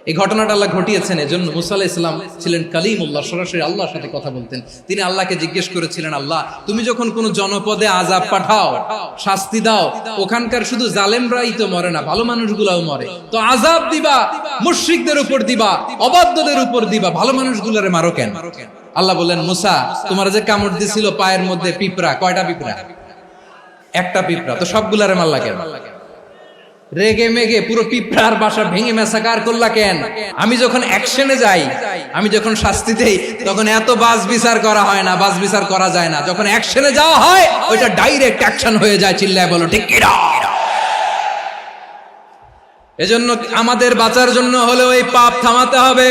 এই ঘটনাটা আল্লাহ ঘটিয়েছেন। এজন্য মুসা আলাইহিস সালাম ছিলেন কালিমুল্লাহ, সরাসরি আল্লাহর সাথে কথা বলতেন। তিনি আল্লাহকে জিজ্ঞেস করেছিলেন, আল্লাহ তুমি যখন কোন জনপদে আযাব পাঠাও, শাস্তি দাও, ওখানকার শুধু জালেমরাই তো মরে না, ভালো মানুষগুলাও মরে, তো আযাব দিবা মুশরিকদের উপর দিবা, অবাধ্যদের উপর দিবা, ভালো মানুষগুলোরে মারো কেন? আল্লাহ বললেন, মুসা তোমার যে কামড় দিছিল পায়ের মধ্যে পিঁপড়া, কয়টা পিঁপড়া? একটা পিঁপড়া, তো সবগুলারে মারলা কেন? রেগে মেগে পুরো পিঁপড়ার বাসা ভেঙে মেসাকার করলা কেন? আমি যখন অ্যাকশনে যাই, আমি যখন শাস্তি দেই, তখন এত বাস বিচার করা হয় না, বাস বিচার করা যায় না। যখন অ্যাকশনে যাওয়া হয়, ওইটা ডাইরেক্ট অ্যাকশন হয়ে যায়। চিল্লায় বলো ঠিক কি না? এজন্য আমাদের বাঁচার জন্য হলেও এই পাপ থামাতে হবে,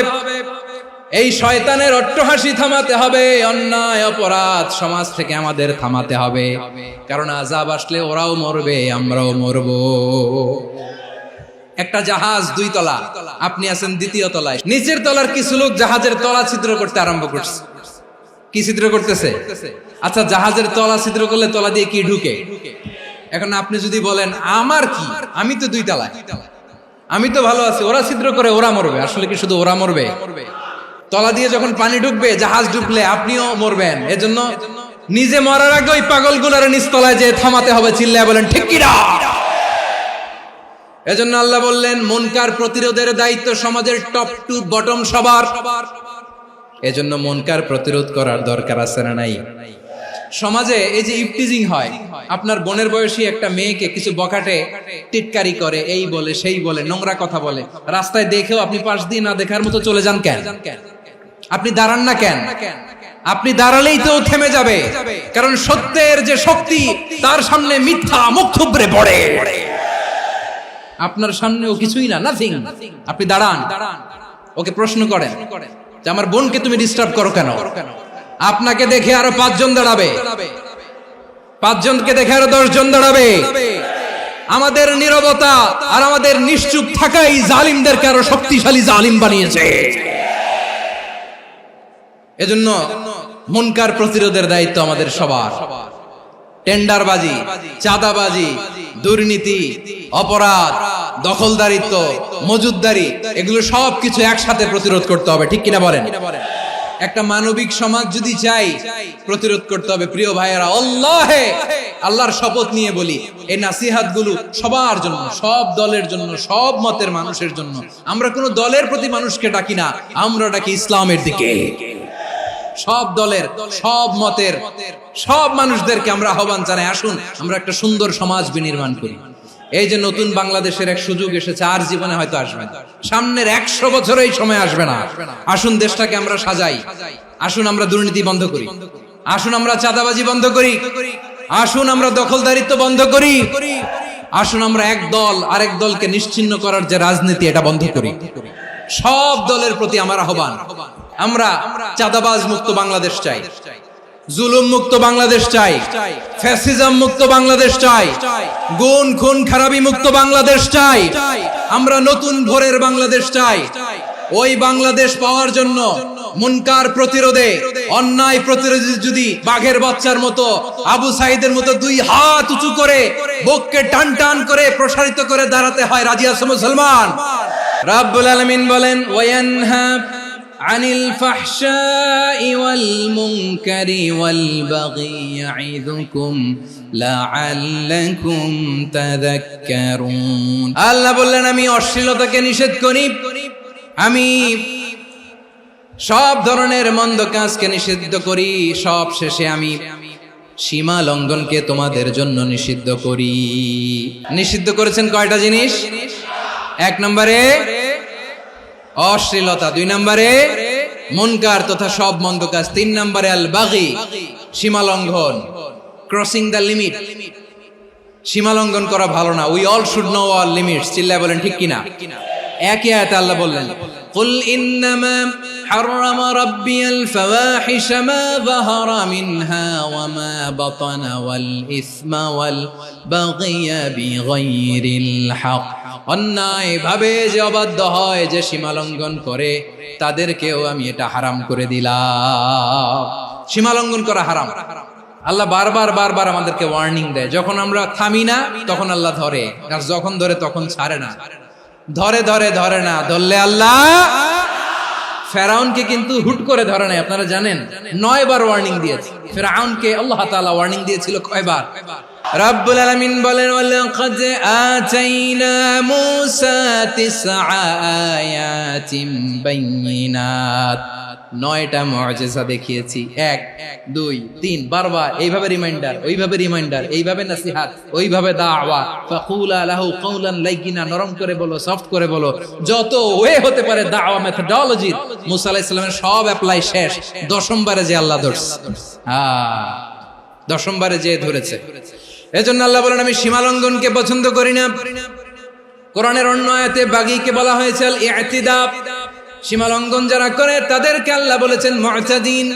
এই শয়তানের অট্টহাসি থামাতে হবে, অন্যায় অপরাধ সমাজ থেকে আমাদের থামাতে হবে। কারণ আযাব আসলে ওরাও মরবে, আমরাও মরব। একটা জাহাজ 2 তলা, আপনি আছেন 2য় তলায়। নিচের তলার কিছু লোক জাহাজের তলা ছিদ্র করতে আরম্ভ করছে। কি ছিদ্র করতেছে? আচ্ছা, জাহাজের তলা ছিদ্র করলে তলা দিয়ে কি ঢুকে? এখন আপনি যদি বলেন আমার কি, আমি তো 2 তলায়, আমি তো ভালো আছি, ওরা ছিদ্র করে ওরা মরবে। আসলে কি শুধু ওরা মরবে? তলা দিয়ে যখন পানি ঢুকবে, জাহাজ ঢুকলে আপনিও মরবেন। এজন্য নিজে মরার আগে ওই পাগলগুলোর নিচতলায় যে থামাতে হবে। চিল্লায় বলেন ঠিক কি না? এজন্য আল্লাহ বললেন, মুনকার প্রতিরোধের দায়িত্ব সমাজের টপ টু বটম সবার। এজন্য মুনকার প্রতিরোধ করার দরকার আছে না নাই? সমাজে এই যে ইফটিজিং হয়, আপনার বোনের বয়সী একটা মেয়েকে কিছু বকাটে টিটকারি করে, এই বলে সেই বলে, নোংরা কথা বলে, রাস্তায় দেখেও আপনি পাশ দিয়ে না দেখার মতো চলে যান কেন? আপনি দাঁড়ান না কেন? আপনি দাঁড়ালেই তো থেমে যাবে, কারণ সত্যের যে শক্তি, তার সামনে মিথ্যা মুখ থুবড়ে পড়ে। আপনার সামনে ও কিছুই না, নাথিং। আপনি দাঁড়ান, ওকে প্রশ্ন করেন যে আমার বোনকে তুমি ডিস্টার্ব করো কেন? আপনাকে দেখে আরো 5 জন দাঁড়াবে, 5 জনকে দেখে আরো 10 জন দাঁড়াবে। আমাদের নীরবতা আর আমাদের নিশ্চুপ থাকাই জালিমদেরকে আরো শক্তিশালী জালিম বানিয়েছে। এজন্য মুনকার প্রতিরোধের দায়িত্ব আমাদের সবার। টেন্ডারবাজি, চাঁদাবাজি, দুর্নীতি, অপরাধ, দখলদারিত্ব, মজুদদারি, এগুলো সবকিছু একসাথে প্রতিরোধ করতে হবে। ঠিক কিনা বলেন? একটা মানবিক সমাজ যদি চাই, প্রতিরোধ করতে হবে। প্রিয় ভাইয়েরা, আল্লাহর শপথ নিয়ে বলি, এই নাসিহাত গুলো সবার জন্য, সব দলের জন্য, সব মতের মানুষের জন্য। আমরা কোনো দলের প্রতি মানুষকে ডাকি না, আমরা ডাকি ইসলামের দিকে। সব দলের, সব মতের, সব মানুষদেরকে আমরা আহ্বান জানাই, আসুন আমরা একটা সুন্দর সমাজ বিনির্মাণ করি। এই যে নতুন বাংলাদেশের এক সুযোগ এসেছে, আর জীবনে হয়তো আসবে না, সামনের 100 বছর এই সময় আসবে না। আসুন দেশটাকে আমরা সাজাই, আসুন আমরা দুর্নীতি বন্ধ করি, আসুন আমরা চাঁদাবাজি বন্ধ করি, আসুন আমরা দখলদারিত্ব বন্ধ করি, আসুন আমরা এক দল আরেক দলকে নিশ্চিহ্ন করার যে রাজনীতি, এটা বন্ধ করি। সব দলের প্রতি আমার আহ্বান, আমরা চাঁদাবাজ মুক্ত বাংলাদেশ চাই, জুলুম মুক্ত বাংলাদেশ চাই, ফ্যাসিজম মুক্ত বাংলাদেশ চাই, গুণ খুন খারাপি মুক্ত বাংলাদেশ চাই, আমরা নতুন ভোরের বাংলাদেশ চাই। ওই বাংলাদেশ পাওয়ার জন্য মুনকার প্রতিরোধে, অন্যায় প্রতিরোধে যদি বাঘের বাচ্চার মতো, আবু সাইদের মতো দুই হাত উঁচু করে বুককে টান টান করে প্রসারিত করে দাঁড়াতে হয়, রাজি আছো মুসলমান? রাব্বুল আলামিন বলেন, ওয়ায়ানহা আনিল ফাহশাই ওয়াল মুনকারি ওয়াল বাগি ইয়াইযুকুম লাআল্লাকুম তাযাক্কারুন। আল্লাহ বললেন, আমি অশ্লীলতাকে নিষেধ করি, আমি সব ধরনের মন্দ কাজকে নিষিদ্ধ করি, সব শেষে আমি সীমা লঙ্ঘনকে তোমাদের জন্য নিষিদ্ধ করি। নিষিদ্ধ করেছেন কয়টা জিনিস? 1 নম্বরে অশ্লীলতা, 2 নম্বরে মুনকার তথা সব মন্দ কাজ, 3 নম্বরে আল বাগি সীমা লঙ্ঘন, ক্রসিং দ্য লিমিট। সীমা লঙ্ঘন করা ভালো না। We all should know our limits. চিল্লায় বলেন ঠিক কিনা? একই আয়াতে আল্লাহ বললেন, কুল ইন্নামা হাররামা রাব্বিয়াল ফাওয়াহিশা মা যাহারা মিনহা ওয়া মা বাতানা ওয়াল ইসমা ওয়াল বাগিয়া বিগাইরিল হক। অন্যায় ভাবে যে অবাধ্য হয়, যে সীমা লঙ্ঘন করে, তাদেরকেও আমি এটা হারাম করে দিলাম। সীমা লঙ্ঘন করা হারাম। আল্লাহ বারবার বারবার আমাদেরকে ওয়ার্নিং দেয়। যখন আমরা থামি না তখন আল্লাহ ধরে, আর যখন ধরে তখন ছাড়ে না। ধরে ধরে ধরে না, ধরলে আল্লাহ। ফেরাউনকে কিন্তু হুট করে ধরে নাই, আপনারা জানেন 9 বার ওয়ার্নিং দিয়েছে। ফেরাউনকে আল্লাহ তাআলা ওয়ার্নিং দিয়েছিল কয়বার? রাব্বুল আলামিন বলেন, ওয়ালাকাদ আতাইনা মূসা 9 আয়াতিন বাইয়িনাত। 9টা মুআজিজা দেখিয়েছি। 1 2 3 বারবার এইভাবে রিমাইন্ডার, ওইভাবে রিমাইন্ডার, এইভাবে নসিহত, ওইভাবে দাওয়া। ফাকুলা লাহু কাওলান লাইয়িনা, নরম করে বলো, সফট করে বলো, যত ওয়ে হতে পারে দাওয়া মেথডোলজি। মুসা আলাইহিস সালামের সব অ্যাপ্লাই শেষ। 10ম বারে যে আল্লাহ ধরছে, 10ম বারে যে ধরেছে। এজন্য আল্লাহ বলেন, আমি সীমা লঙ্ঘনকে পছন্দ করি না। কোরআনের অন্য আয়াতে বাগীকে বলা হয়েছে আল ইতিদা। সীমা লঙ্ঘন যারা করে তাদেরকে আল্লাহ বলেছেন মুতাদিন।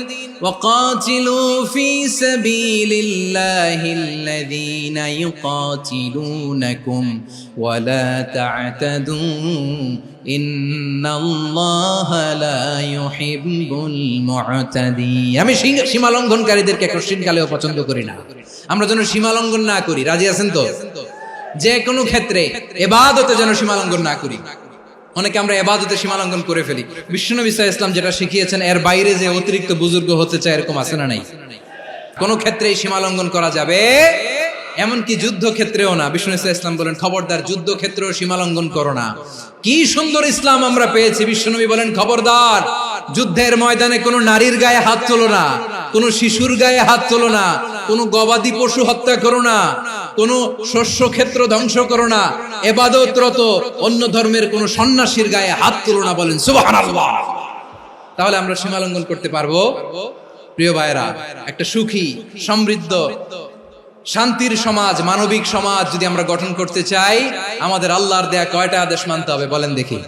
ওয়াকাতিলু ফি সাবিলিল্লাহিল্লাযীনা ইউকাতিলুনাকুম ওয়া লা তা'তাদু ইন্নাল্লাহা লা ইউহিব্বুল মুতাদিন। আমি সীমা লঙ্ঘনকারীদেরকে কোশ্চিনকালেও পছন্দ করি না। আমরা যেন সীমা লঙ্ঘন না করি, রাজি আছেন তো? যে কোনো ক্ষেত্রে ইবাদতে যেন সীমা লঙ্ঘন না করি। অনেকে আমরা ইবাদতে সীমা লঙ্ঘন করে ফেলি। বিশ্বনবী সাল্লাল্লাহু আলাইহি ওয়াসাল্লাম যেটা শিখিয়েছেন, এর বাইরে যে অতিরিক্ত বুজুর্গ হতে চায়, এরকম আছে না নাই? কোন ক্ষেত্রেই সীমা লঙ্ঘন করা যাবে, এমনকি যুদ্ধ ক্ষেত্রেও না। বিশ্বনবী সাল্লাল্লাহু আলাইহি ওয়াসাল্লাম বলেন, খবরদার যুদ্ধ ক্ষেত্রেও সীমা লঙ্ঘন করো না। কি সুন্দর ইসলাম আমরা পেয়েছি। বিশ্বনবী বলেন, খবরদার যুদ্ধের ময়দানে কোনো নারীর গায়ে হাত তোলো না, কোনো শিশুর গায়ে হাত তোলো না, কোনো গবাদি পশু হত্যা করো না, কোনো শস্য ক্ষেত্র ধ্বংস করো না, ইবাদতরত অন্য ধর্মের কোনো সন্ন্যাসীর গায়ে হাত তোলো না। বলেন সুবহানাল্লাহ। তাহলে আমরা সীমা লঙ্ঘন করতে পারবো? প্রিয় ভাইরা, একটা সুখী, সমৃদ্ধ, শান্তির সমাজ, মানবিক সমাজ যদি আমরা গঠন করতে চাই, আমাদের আল্লাহর দেয়া কয়টা আদেশ মানতে হবে বলেন দেখি?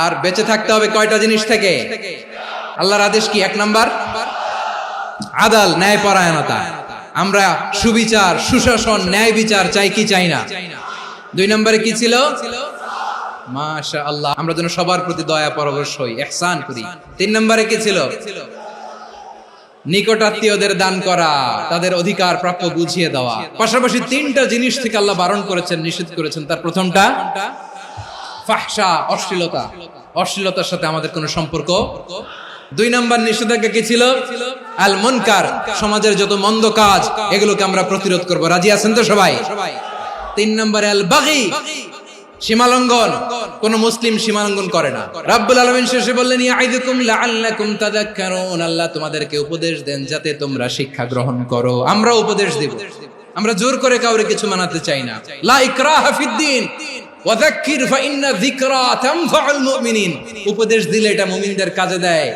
আর বেঁচে থাকতে হবে কয়টা জিনিস থেকে? আল্লাহর আদেশ কি? 1 নাম্বার আদাল, ন্যায়পরায়ণতা। আমরা সুবিচার, সুশাসন, ন্যায় বিচার চাই কি চাই না? 2 নম্বরে কি ছিল? মাশাআল্লাহ, আমরা যেন সবার প্রতি দয়া পরবশ হই, ইহসান করি। 3 নম্বরে কি ছিল? নিকটাত্মীয়দের দান করা, তাদের অধিকার প্রাপ্য বুঝিয়ে দেওয়া। পাশাপাশি 3টা জিনিস থেকে আল্লাহ বারণ করেছেন, নিষেধ করেছেন। তার প্রথমটা ফাহশা, অশ্লীলতা। অশ্লীলতার সাথে আমাদের কোনো সম্পর্ক। 2 নম্বর নিষেধাজ্ঞা কি ছিল? আল মুনকার, সমাজের যত মন্দ কাজ, এগুলোকে আমরা প্রতিরোধ করব। রাজি আছেন তো সবাই? 3 নম্বরে আল বাগী, সীমালঙ্ঘন। কোন মুসলিম সীমালঙ্ঘন করে না। রাব্বুল আলামিন শেষে বললেন, ইয়াইদুকুম লাআল্লাকুম তাযাক্কারুন। আল্লাহ তোমাদেরকে উপদেশ দেন যাতে তোমরা শিক্ষা গ্রহণ করো। আমরা উপদেশ দেব, আমরা জোর করে কাউরে কিছু মানাতে চাই না। লা ইকরাহা ফিদ্দিন ওয়াযাক্কির ফাইন্না যিকরা তানফাউল মুমিনিন। উপদেশ দিলে এটা মুমিনদের কাজে দেয়।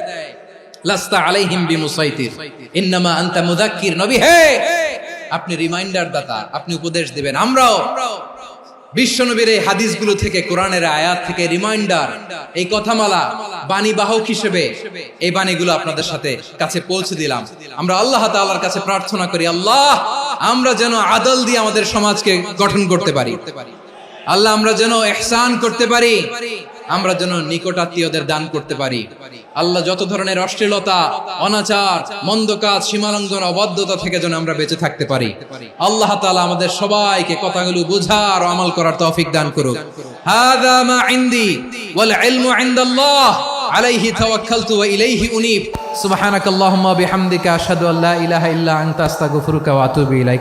লাস্তা আলাইহিম বিমুসাইতির ইন্নামা আনতা মুযাক্কির। নবী হে, আপনি রিমাইন্ডার দাতা, আপনি উপদেশ দিবেন। আমরাও বিশ্বনবীর এই হাদিসগুলো থেকে, কোরআনের আয়াত থেকে রিমাইন্ডার, এই কথামালা বাণী বাহক হিসেবে এই বাণীগুলো আপনাদের সাথে কাছে পৌঁছে দিলাম। আমরা আল্লাহ তাআলার কাছে প্রার্থনা করি, আল্লাহ আমরা যেন আদল দিয়ে আমাদের সমাজকে গঠন করতে পারি, আল্লাহ আমরা যেন ইহসান করতে পারি, আমরা যেন নিকটাত্মীয়দের দান করতে পারি। আল্লাহ যত ধরনের অশ্লীলতা, অনাচার, মন্দ কাজ, সীমালঙ্ঘন, অবাধ্যতা থেকে যেন আমরা বেঁচে থাকতে পারি। আল্লাহ তাআলা আমাদের সবাইকে কথাগুলো বুঝার ও আমল করার তৌফিক দান করুক। হাযা মা ইনদি ওয়াল ইলমু ইনদাল্লাহ আলাইহি তাওয়াক্কালতু ওয়া ইলাইহি উনীব। সুবহানাকাল্লাহুম্মা বিহামদিকা আশহাদু আল্লা ইলাহা ইল্লা আনতা আস্তাগফিরুকা ওয়া আতুবু ইলাইক।